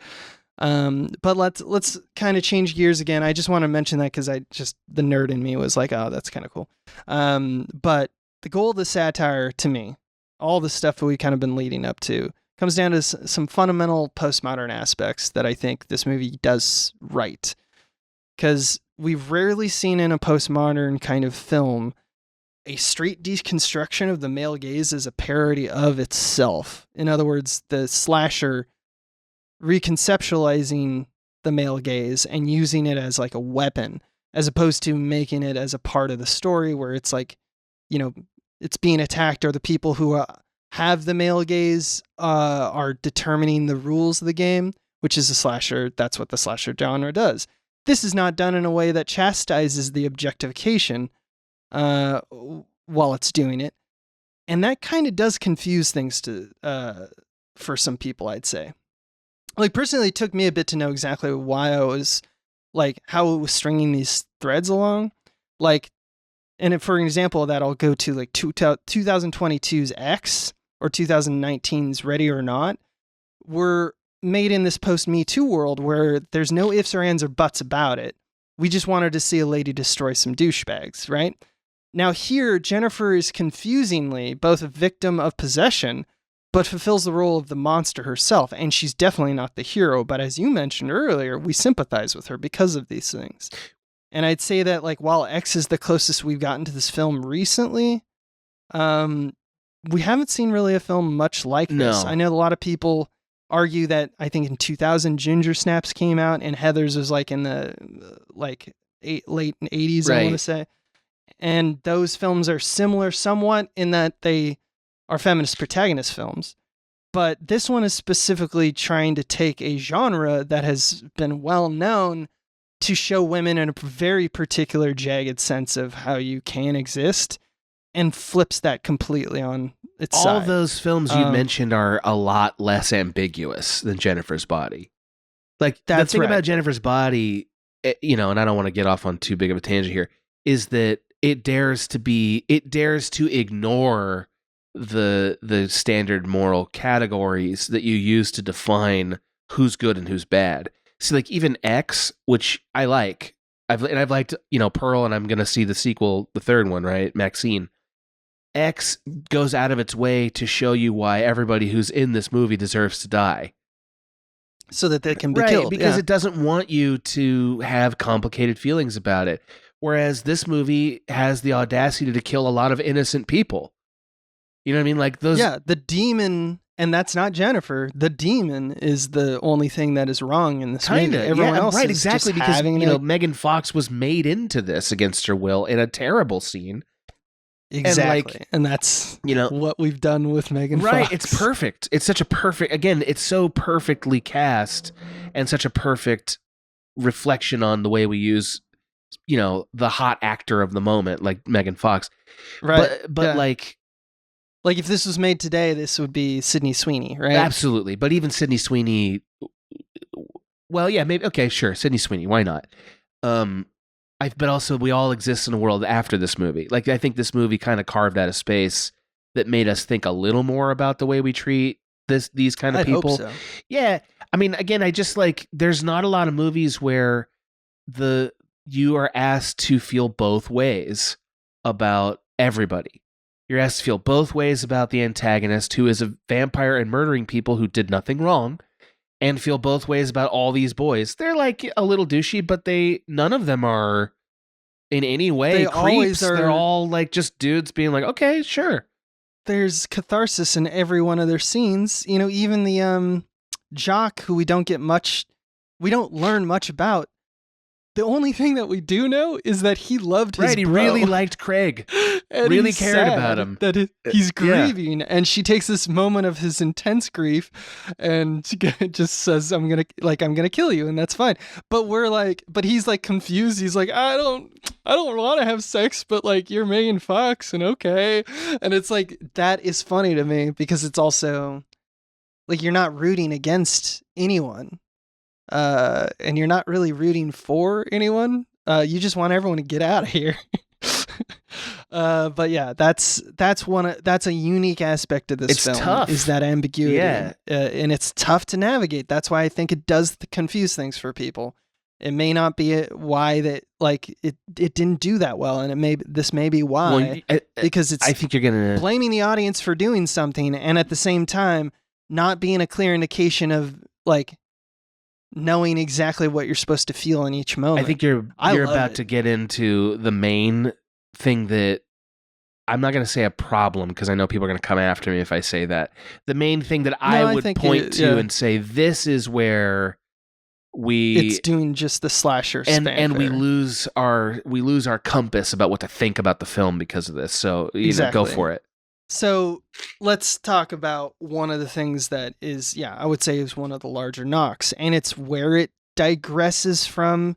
But let's kind of change gears again. I just want to mention that because the nerd in me was like, oh, that's kind of cool. But the goal of the satire, to me, all the stuff that we kind of been leading up to, comes down to some fundamental postmodern aspects that I think this movie does right. Because we've rarely seen in a postmodern kind of film a straight deconstruction of the male gaze as a parody of itself. In other words, the slasher reconceptualizing the male gaze and using it as like a weapon, as opposed to making it as a part of the story where it's like, you know, it's being attacked, or the people who have the male gaze are determining the rules of the game, which is a slasher. That's what the slasher genre does. This is not done in a way that chastises the objectification while it's doing it. And that kind of does confuse things for some people, I'd say. Like, personally, it took me a bit to know exactly why I was, like, how it was stringing these threads along. Like, and for an example of that, I'll go to, like, 2022's X or 2019's Ready or Not were made in this post-Me Too world where there's no ifs or ands or buts about it. We just wanted to see a lady destroy some douchebags, right? Now here, Jennifer is confusingly both a victim of possession, but fulfills the role of the monster herself, and she's definitely not the hero. But as you mentioned earlier, we sympathize with her because of these things. And I'd say that, like, while X is the closest we've gotten to this film recently, we haven't seen really a film much like this. I know a lot of people argue that I think in 2000 Ginger Snaps came out, and Heathers was like in the late 80s, right. I want to say. And those films are similar somewhat in that they are feminist protagonist films. But this one is specifically trying to take a genre that has been well known to show women in a very particular jagged sense of how you can exist, and flips that completely on its side.
All those films you mentioned are a lot less ambiguous than Jennifer's Body. Like, the thing about Jennifer's Body, you know, and I don't want to get off on too big of a tangent here, is that it dares to ignore the standard moral categories that you use to define who's good and who's bad. See, like, even X, which I like, I've liked, you know, Pearl, and I'm gonna see the sequel, the third one, right, Maxine. X goes out of its way to show you why everybody who's in this movie deserves to die,
so that they can be killed,
because it doesn't want you to have complicated feelings about it. Whereas this movie has the audacity to kill a lot of innocent people. You know what I mean? Like those.
Yeah, the demon, and that's not Jennifer. The demon is the only thing that is wrong in this movie. Everyone else
right,
is
exactly,
just
because you know Megan Fox was made into this against her will in a terrible scene.
Exactly, and that's, you know, what we've done with Megan Fox.
Right, it's perfect. It's such a perfect. Again, it's so perfectly cast, and such a perfect reflection on the way we use, you know, the hot actor of the moment, like Megan Fox.
Right,
but yeah. like
if this was made today, this would be Sydney Sweeney, right?
Absolutely, but even Sydney Sweeney. Well, yeah, maybe. Okay, sure, Sydney Sweeney. Why not? But also, we all exist in a world after this movie. Like, I think this movie kind of carved out a space that made us think a little more about the way we treat these kind of people.
Hope so.
Yeah, I mean, again, I just like, there's not a lot of movies where you are asked to feel both ways about everybody. You're asked to feel both ways about the antagonist, who is a vampire and murdering people who did nothing wrong, and feel both ways about all these boys. They're like a little douchey, but none of them are in any way
They
creeps.
always are-
They're all like just dudes being like, okay, sure.
There's catharsis in every one of their scenes. You know, even the jock who we don't learn much about. The only thing that we do know is that he loved his
He
bro.
really liked Craig.
And
really
he's
cared
sad
about him.
That he's grieving, and she takes this moment of his intense grief, and just says, "I'm gonna kill you," and that's fine. But he's like confused. He's like, "I don't want to have sex, but like you're Megan Fox, and okay." And it's like that is funny to me because it's also like you're not rooting against anyone. And you're not really rooting for anyone. You just want everyone to get out of here. But yeah, that's a unique aspect of this film.
Tough.
Is that ambiguity?
Yeah.
And it's tough to navigate. That's why I think it does confuse things for people. It may not be why that like it didn't do that well, and this may be why because it's
I think you're gonna
blaming the audience for doing something, and at the same time not being a clear indication of like knowing exactly what you're supposed to feel in each moment.
I think you're about to get into the main thing that I'm not going to say a problem because I know people are going to come after me if I say that. The main thing that I would point to and say this is where it's doing just the slasher and we lose our compass about what to think about the film because of this. So go for it.
So let's talk about one of the things that is, I would say is one of the larger knocks, and it's where it digresses from.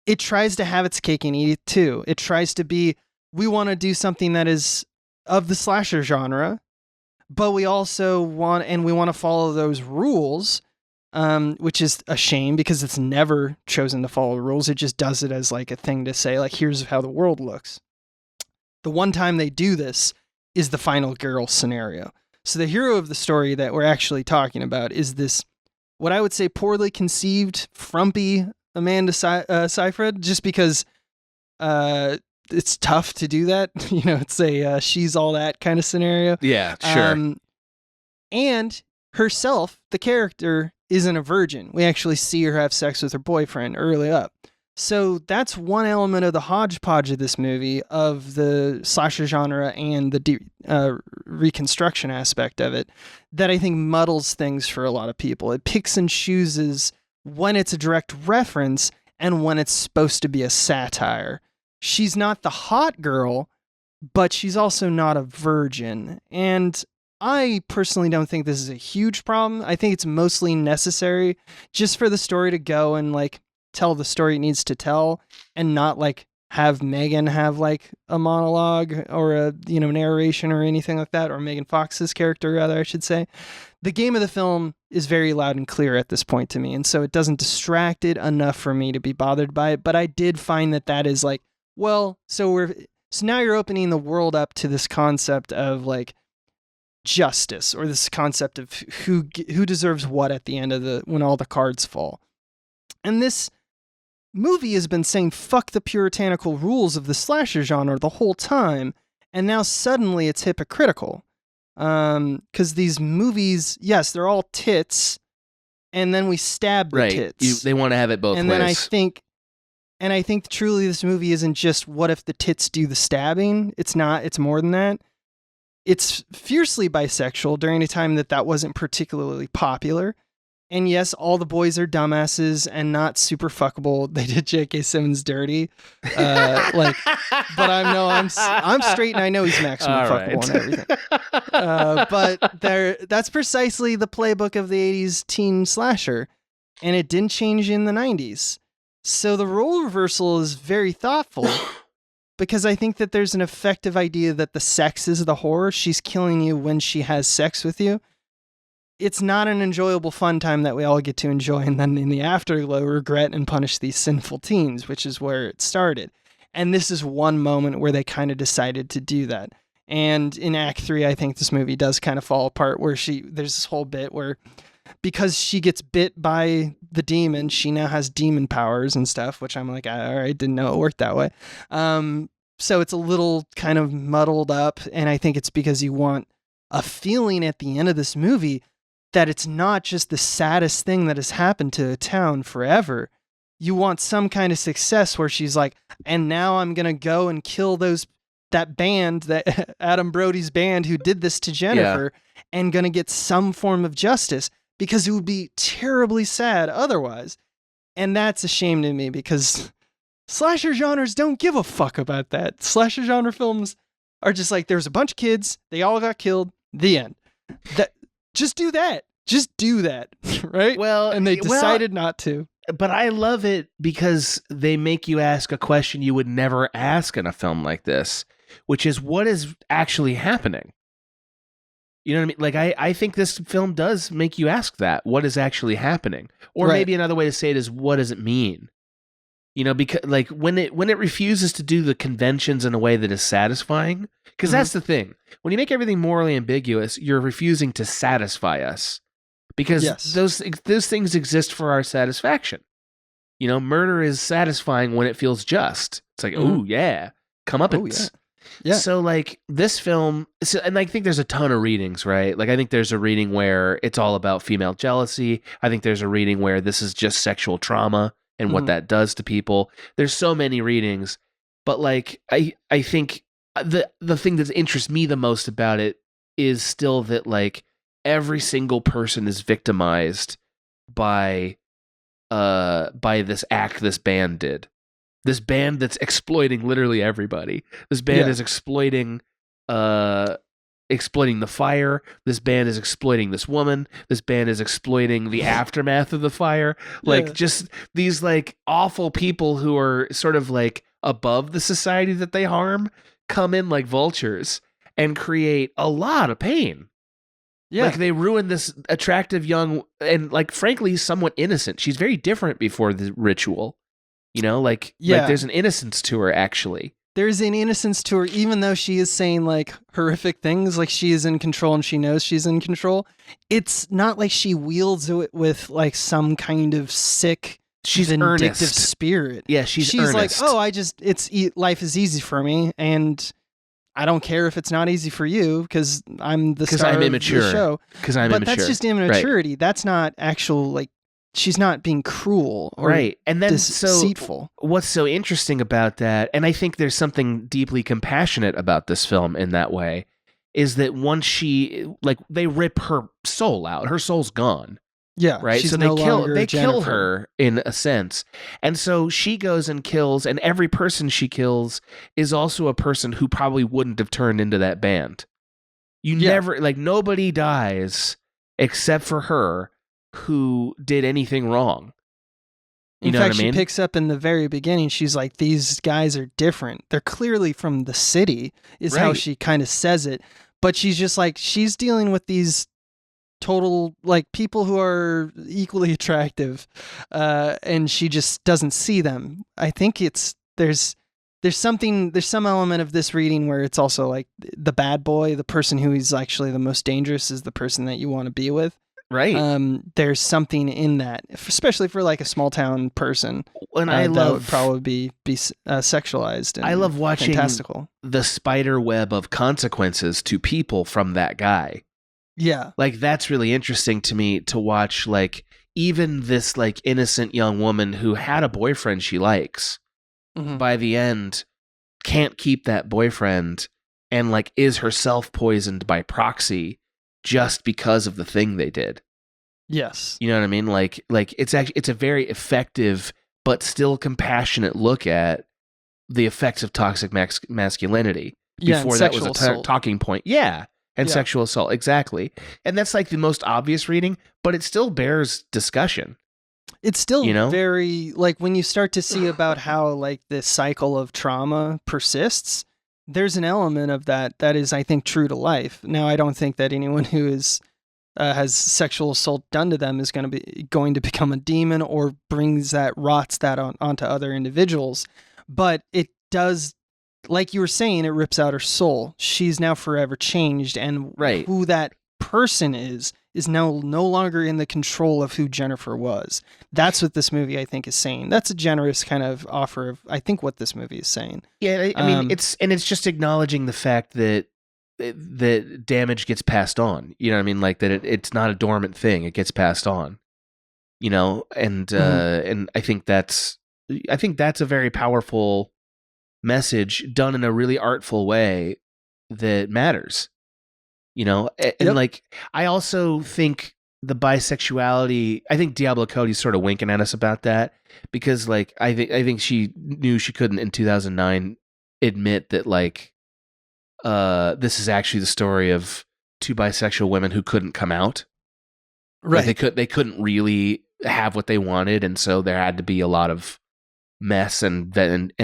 It tries to have its cake and eat it too. It tries to be, we want to do something that is of the slasher genre, but we also want to follow those rules, which is a shame because it's never chosen to follow the rules. It just does it as like a thing to say, like, here's how the world looks. The one time they do this is the final girl scenario. So the hero of the story that we're actually talking about is this, what I would say, poorly conceived, frumpy Amanda Seyfried, just because it's tough to do that. You know, it's a she's all that kind of scenario.
Yeah, sure.
And herself, the character, isn't a virgin. We actually see her have sex with her boyfriend early up. So that's one element of the hodgepodge of this movie, of the slasher genre and the reconstruction aspect of it, that I think muddles things for a lot of people. It picks and chooses when it's a direct reference and when it's supposed to be a satire. She's not the hot girl, but she's also not a virgin. And I personally don't think this is a huge problem. I think it's mostly necessary just for the story to go and like tell the story it needs to tell, and not like have Megan have like a monologue or a narration or anything like that, or Megan Fox's character rather, I should say. The game of the film is very loud and clear at this point to me, and so it doesn't distract it enough for me to be bothered by it. But I did find that is like, well, so now you're opening the world up to this concept of like justice, or this concept of who deserves what at the end of when all the cards fall. And this movie has been saying fuck the puritanical rules of the slasher genre the whole time, and now suddenly it's hypocritical. Because these movies, yes, they're all tits, and then we stab the tits.
They want to have it both ways.
And I think truly this movie isn't just what if the tits do the stabbing. It's not. It's more than that. It's fiercely bisexual during a time that wasn't particularly popular. And yes, all the boys are dumbasses and not super fuckable. They did J.K. Simmons dirty, but I'm straight and I know he's maximum fuckable and everything. But that's precisely the playbook of the '80s teen slasher, and it didn't change in the '90s. So the role reversal is very thoughtful, because I think that there's an effective idea that the sex is the horror. She's killing you when she has sex with you. It's not an enjoyable fun time that we all get to enjoy, and then in the afterglow regret and punish these sinful teens, which is where it started. And this is one moment where they kind of decided to do that. And in Act 3, I think this movie does kind of fall apart, where there's this whole bit where, because she gets bit by the demon, she now has demon powers and stuff, which I'm like, all right, didn't know it worked that way. So it's a little kind of muddled up, and I think it's because you want a feeling at the end of this movie that it's not just the saddest thing that has happened to a town forever, you want some kind of success where she's like, and now I'm going to go and kill that band, that Adam Brody's band who did this to Jennifer, and going to get some form of justice, because it would be terribly sad otherwise. And that's a shame to me, because slasher genres don't give a fuck about that. Slasher genre films are just like, there's a bunch of kids, they all got killed, the end. Just do that. Just do that, right?
Well,
and they decided not to.
But I love it because they make you ask a question you would never ask in a film like this, which is, what is actually happening? You know what I mean? Like, I think this film does make you ask that. What is actually happening? Or maybe another way to say it is, what does it mean? You know, because like when it refuses to do the conventions in a way that is satisfying, because that's the thing. When you make everything morally ambiguous, you're refusing to satisfy us. Because those things exist for our satisfaction. You know, murder is satisfying when it feels just. It's like, oh yeah, comeuppance.
Yeah.
So like this film, and I think there's a ton of readings, right? Like I think there's a reading where it's all about female jealousy. I think there's a reading where this is just sexual trauma and what that does to people. There's so many readings, but like I think the thing that interests me the most about it is still that like every single person is victimized by this act this band did. This band that's exploiting literally everybody. This band is exploiting the fire. This band is exploiting this woman. This band is exploiting the aftermath of the fire. Like just these like awful people who are sort of like above the society that they harm come in like vultures and create a lot of pain. Yeah. Like they ruin this attractive young and like frankly somewhat innocent. She's very different before the ritual. You know, like there's an innocence to her actually.
There's an innocence to her, even though she is saying like horrific things, like she is in control and she knows she's in control. It's not like she wields it with like some kind of sick, vindictive spirit.
Yeah, she's
like,
earnest.
oh, life is easy for me, and I don't care if it's not easy for you because I'm the star of the show.
Because I'm immature.
But that's just immaturity. Right. That's not actual like. She's not being cruel or
and then
deceitful.
What's so interesting about that, and I think there's something deeply compassionate about this film in that way, is that once they rip her soul out, her soul's gone.
Yeah,
right. So they kill her in a sense, and so she goes and kills, and every person she kills is also a person who probably wouldn't have turned into that band. Never nobody dies except for her, who did anything wrong.
In fact, she picks up in the very beginning, she's like, these guys are different. They're clearly from the city, is how she kind of says it. But she's just like, she's dealing with these total, like, people who are equally attractive, and she just doesn't see them. I think there's some element of this reading where it's also like the bad boy, the person who is actually the most dangerous is the person that you want to be with.
Right.
There's something in that, especially for like a small town person.
And I love
that would probably be sexualized. And
I love watching
fantastical.
The spider web of consequences to people from that guy.
Yeah.
Like that's really interesting to me to watch. Like even this like innocent young woman who had a boyfriend she likes, by the end can't keep that boyfriend and like is herself poisoned by proxy. Just because of the thing they did.
Yes.
You know what I mean? Like it's a very effective but still compassionate look at the effects of toxic masculinity. Before that was a talking point. Yeah. And sexual assault. Exactly. And that's like the most obvious reading, but it still bears discussion.
It's still very like when you start to see about how like this cycle of trauma persists. There's an element of that is, I think, true to life. Now, I don't think that anyone who is has sexual assault done to them is going to become a demon or rots that onto other individuals. But it does, like you were saying, it rips out her soul. She's now forever changed, and who that person is now no longer in the control of who Jennifer was. That's what this movie, I think, is saying. That's a generous kind of offer of, I think, what this movie is saying.
Yeah, I mean, it's just acknowledging the fact that damage gets passed on. You know what I mean? Like that it's not a dormant thing. It gets passed on. and I think that's a very powerful message done in a really artful way that matters, and like I also think the bisexuality, I think Diablo Cody's sort of winking at us about that, because like I think she knew she couldn't in 2009 admit that like this is actually the story of two bisexual women who couldn't come out.
Right.
Like they couldn't really have what they wanted, and so there had to be a lot of mess and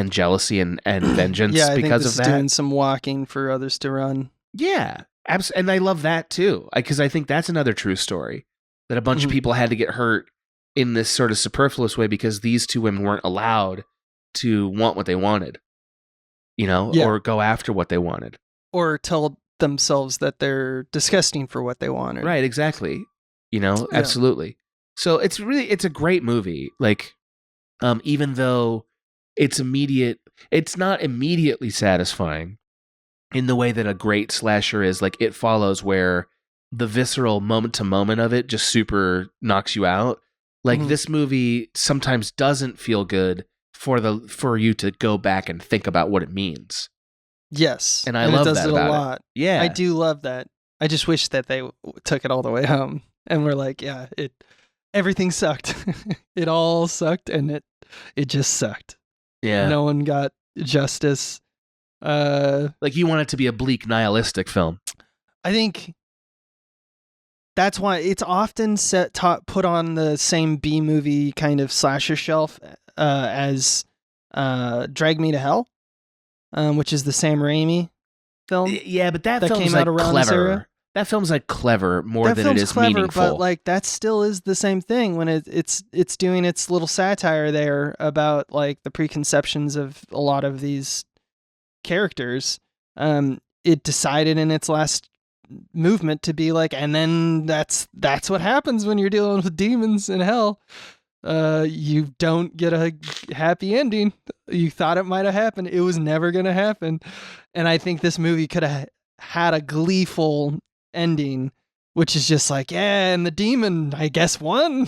jealousy and vengeance because of that.
Doing some walking for others to run.
Yeah, and I love that too, because I think that's another true story, that a bunch of people had to get hurt in this sort of superfluous way because these two women weren't allowed to want what they wanted, or go after what they wanted,
or tell themselves that they're disgusting for what they wanted.
Right, exactly. Absolutely. So it's a great movie. Like, even though it's not immediately satisfying in the way that a great slasher is. Like, It Follows, where the visceral moment to moment of it just super knocks you out. Like, this movie sometimes doesn't feel good for you to go back and think about what it means.
Yes,
and I love that about
a lot.
Yeah,
I do love that. I just wish that they took it all the way home and were like, yeah, everything sucked. It all sucked, and it just sucked.
Yeah,
no one got justice.
Like, you want it to be a bleak, nihilistic film.
I think that's why it's often put on the same B movie kind of slasher shelf as Drag Me to Hell, which is the Sam Raimi film.
Yeah, but that film's came out around clever. This era. That film's like clever more than it is clever, meaningful.
But like that still is the same thing when it's doing its little satire there about like the preconceptions of a lot of these characters. It decided in its last movement to be like, and then that's what happens when you're dealing with demons in hell. You don't get a happy ending. You thought it might have happened. It was never going to happen. And I think this movie could have had a gleeful ending, which is just like, yeah, and the demon, I guess, won.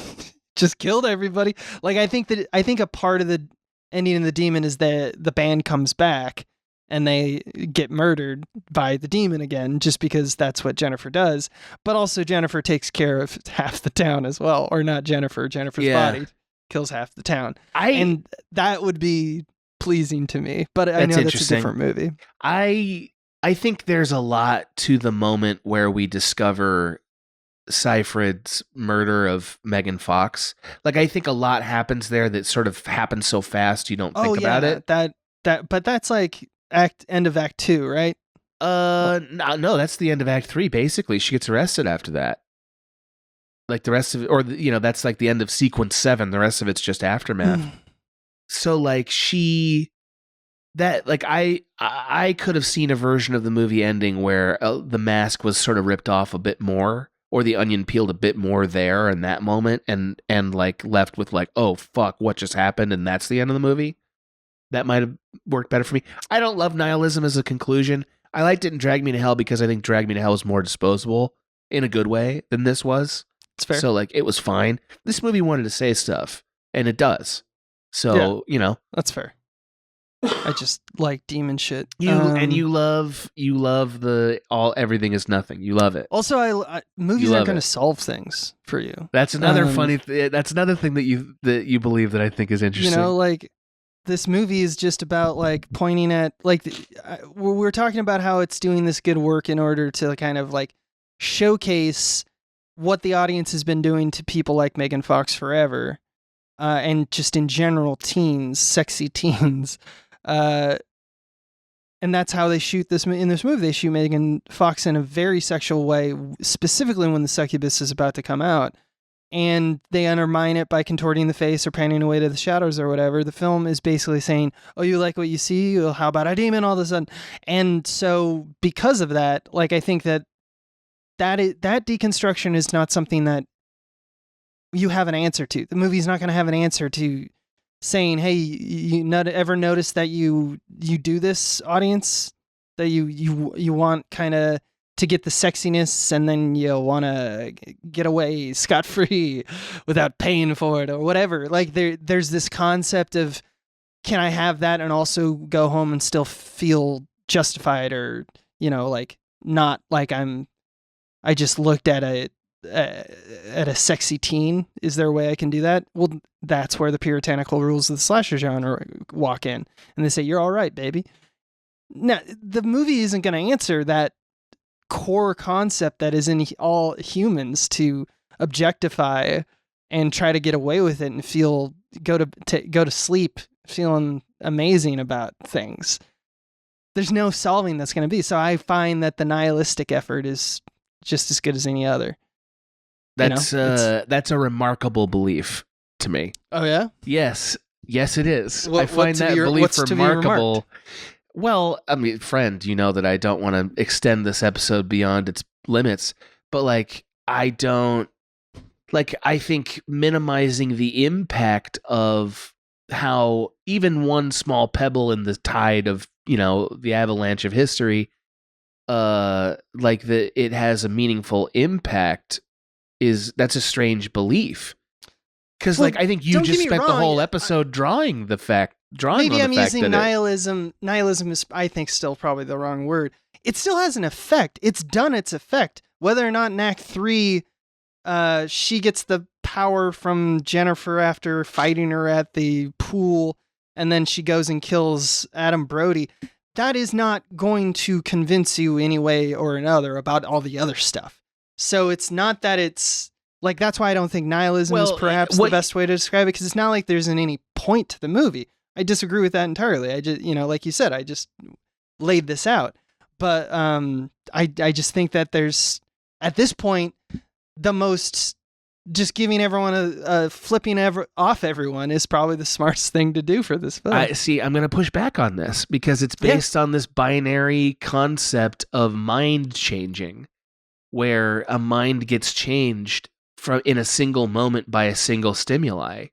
Just killed everybody. Like, I think a part of the ending of the demon is that the band comes back and they get murdered by the demon again, just because that's what Jennifer does. But also Jennifer takes care of half the town as well. Or not Jennifer's body kills half the town. And that would be pleasing to me. But I know that's a different movie.
I think there's a lot to the moment where we discover Seyfried's murder of Megan Fox. Like, I think a lot happens there that sort of happens so fast you don't think about it.
But that's like end of Act 2, right?
No, that's the end of Act 3. Basically, she gets arrested after that. Like the rest of it, or that's like the end of sequence 7. The rest of it's just aftermath. So like I could have seen a version of the movie ending where the mask was sort of ripped off a bit more, or the onion peeled a bit more there in that moment, and like left with like, oh fuck, what just happened, and that's the end of the movie. That might have worked better for me. I don't love nihilism as a conclusion. I liked it in Drag Me to Hell because I think Drag Me to Hell is more disposable in a good way than this was.
It's fair.
So like, it was fine. This movie wanted to say stuff, and it does. So,
that's fair. I just like demon shit.
You love the everything is nothing. You love it.
Also, movies aren't going to solve things for you.
That's another funny. That's another thing that you believe that I think is interesting.
Like this movie is just about like pointing at like we're talking about how it's doing this good work in order to kind of like showcase what the audience has been doing to people like Megan Fox forever, and just in general teens, sexy teens. And that's how they shoot this in this movie. They shoot Megan Fox in a very sexual way, specifically when the succubus is about to come out, and they undermine it by contorting the face or panning away to the shadows or whatever. The film is basically saying, "Oh, you like what you see? Well, how about a demon all of a sudden?" And so, because of that, like I think that deconstruction is not something that you have an answer to. The movie's not going to have an answer to saying, hey, you not ever notice that you do this, audience, that you want kind of to get the sexiness, and then you want to get away scot-free without paying for it or whatever. Like there's this concept of, can I have that and also go home and still feel justified, or, you know, like not like I just looked at a sexy teen. Is there a way I can do that? Well, that's where the puritanical rules of the slasher genre walk in, and they say, you're all right, baby. Now, the movie isn't going to answer that core concept that is in all humans, to objectify and try to get away with it and go to sleep feeling amazing about things. There's no solving that's going to be. So I find that the nihilistic effort is just as good as any other.
That's a remarkable belief to me.
Oh yeah?
Yes, it is. I find that belief remarkable. Well, I mean, friend, you know that I don't want to extend this episode beyond its limits, but like, I think minimizing the impact of how even one small pebble in the tide of, you know, the avalanche of history, it has a meaningful impact, that's a strange belief. Because, like, I think you just spent the whole episode drawing the fact. Maybe I'm using nihilism. Nihilism is, I think, still probably the wrong word. It still has an effect. It's done its effect. Whether or not in Act 3, she gets the power from Jennifer after fighting her at the pool, and then she goes and kills Adam Brody, that is not going to convince you any way or another about all the other stuff. So it's not that it's... Like, that's why I don't think nihilism is perhaps the best way to describe it, because it's not like there's any point to the movie. I disagree with that entirely. I just, you know, like you said, I just laid this out. But I just think that there's, at this point, the most, just giving everyone a flipping off everyone is probably the smartest thing to do for this film. I'm going to push back on this, because it's based on this binary concept of mind changing, where a mind gets changed in a single moment by a single stimuli,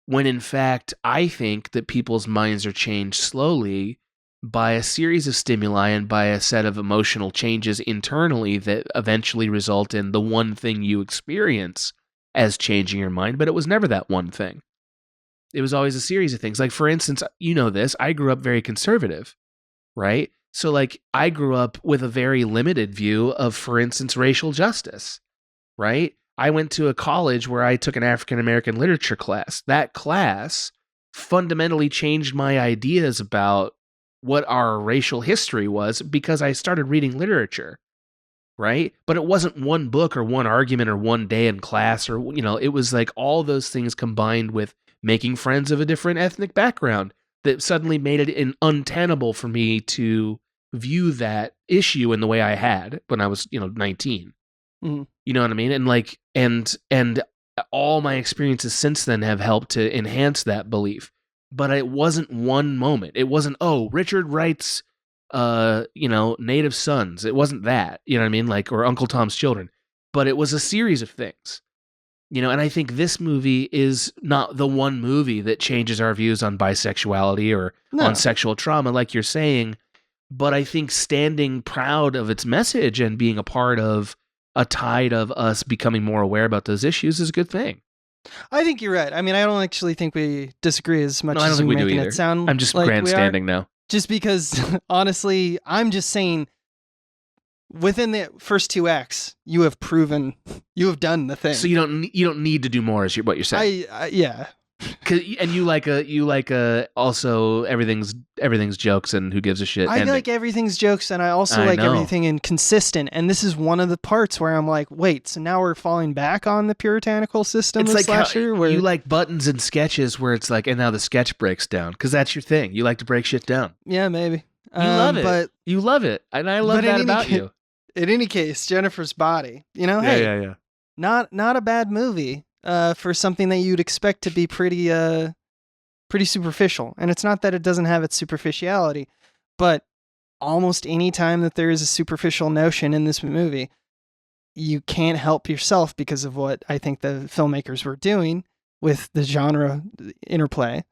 when in fact I think that people's minds are changed slowly by a series of stimuli and by a set of emotional changes internally that eventually result in the one thing you experience as changing your mind. But it was never that one thing. It was always a series of things. Like, for instance, you know this, I grew up very conservative, right? So like, I grew up with a very limited view of, for instance, racial justice, right? I went to a college where I took an African-American literature class. That class fundamentally changed my ideas about what our racial history was, because I started reading literature, right? But it wasn't one book or one argument or one day in class, or, you know, it was like all those things combined with making friends of a different ethnic background that suddenly made it untenable for me to view that issue in the way I had when I was, 19. Mm-hmm. You know what I mean? And like, and all my experiences since then have helped to enhance that belief. But it wasn't one moment. It wasn't, Richard Wright's, Native Sons. It wasn't that, you know what I mean? Like, or Uncle Tom's Children. But it was a series of things, and I think this movie is not the one movie that changes our views on bisexuality or on sexual trauma, like you're saying. But I think standing proud of its message and being a part of a tide of us becoming more aware about those issues is a good thing.
I think you're right. I mean, I don't actually think we disagree as much as you're making it sound.
I'm just like grandstanding now.
Just because, honestly, I'm just saying, within the first 2 acts, you have done the thing.
So you don't need to do more, is what you're saying.
Yeah.
And you like also everything's jokes and who gives a shit.
I like everything's jokes, and I also like everything inconsistent. And this is one of the parts where I'm like, wait, so now we're falling back on the puritanical system of like slasher?
Where you like buttons and sketches where it's like, and now the sketch breaks down, because that's your thing. You like to break shit down.
Yeah, maybe.
You love it. But you love it, and I love that about you.
In any case, Jennifer's Body.
Yeah.
Not a bad movie. For something that you'd expect to be pretty superficial. And it's not that it doesn't have its superficiality, but almost any time that there is a superficial notion in this movie, you can't help yourself because of what I think the filmmakers were doing with the genre interplay.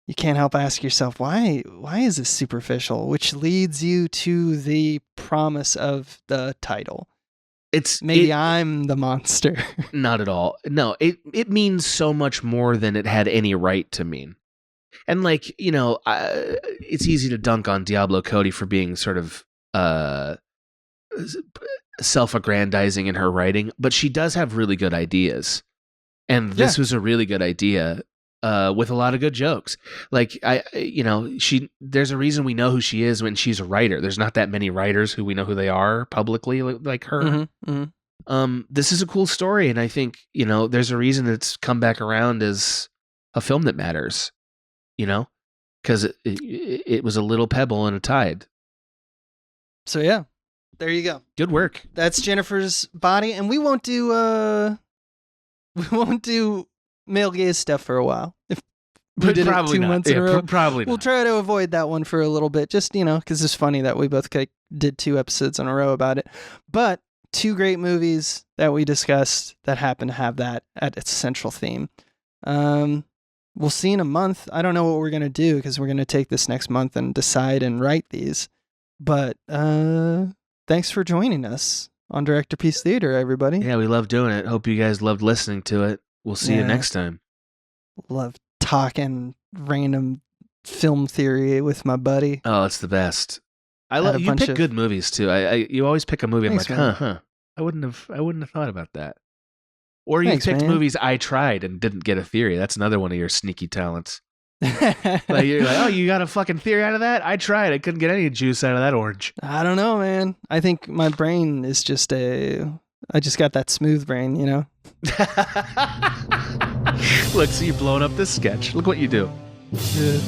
you can't help ask yourself, why is this superficial? Which leads you to the promise of the title. I'm the monster.
Not at all. No, it means so much more than it had any right to mean. And like, it's easy to dunk on Diablo Cody for being sort of self-aggrandizing in her writing, but she does have really good ideas. And this was a really good idea with a lot of good jokes. Like, there's a reason we know who she is when she's a writer. There's not that many writers who we know who they are publicly like her.
Mm-hmm, mm-hmm.
This is a cool story, and I think, there's a reason it's come back around as a film that matters. Because it was a little pebble in a tide.
So yeah, there you go.
Good work.
That's Jennifer's Body, and we won't do male gaze stuff for a while. If we did it 2 months in a row,
probably not.
We'll try to avoid that one for a little bit, just because it's funny that we both did 2 episodes in a row about it. But 2 great movies that we discussed that happen to have that at its central theme. We'll see in a month. I don't know what we're going to do because we're going to take this next month and decide and write these. But thanks for joining us on Directorpiece Theater, everybody.
Yeah, we love doing it. Hope you guys loved listening to it. We'll see you next time.
Love talking random film theory with my buddy.
Oh, it's the best. I love you pick good movies too. You always pick a movie. Thanks, I'm like, huh. I wouldn't have thought about that. Or you picked movies I tried and didn't get a theory. That's another one of your sneaky talents. Like you're like, oh, you got a fucking theory out of that? I tried. I couldn't get any juice out of that orange.
I don't know, man. I think my brain is just I just got that smooth brain,
Look, so you've blown up this sketch. Look what you do.
Yeah.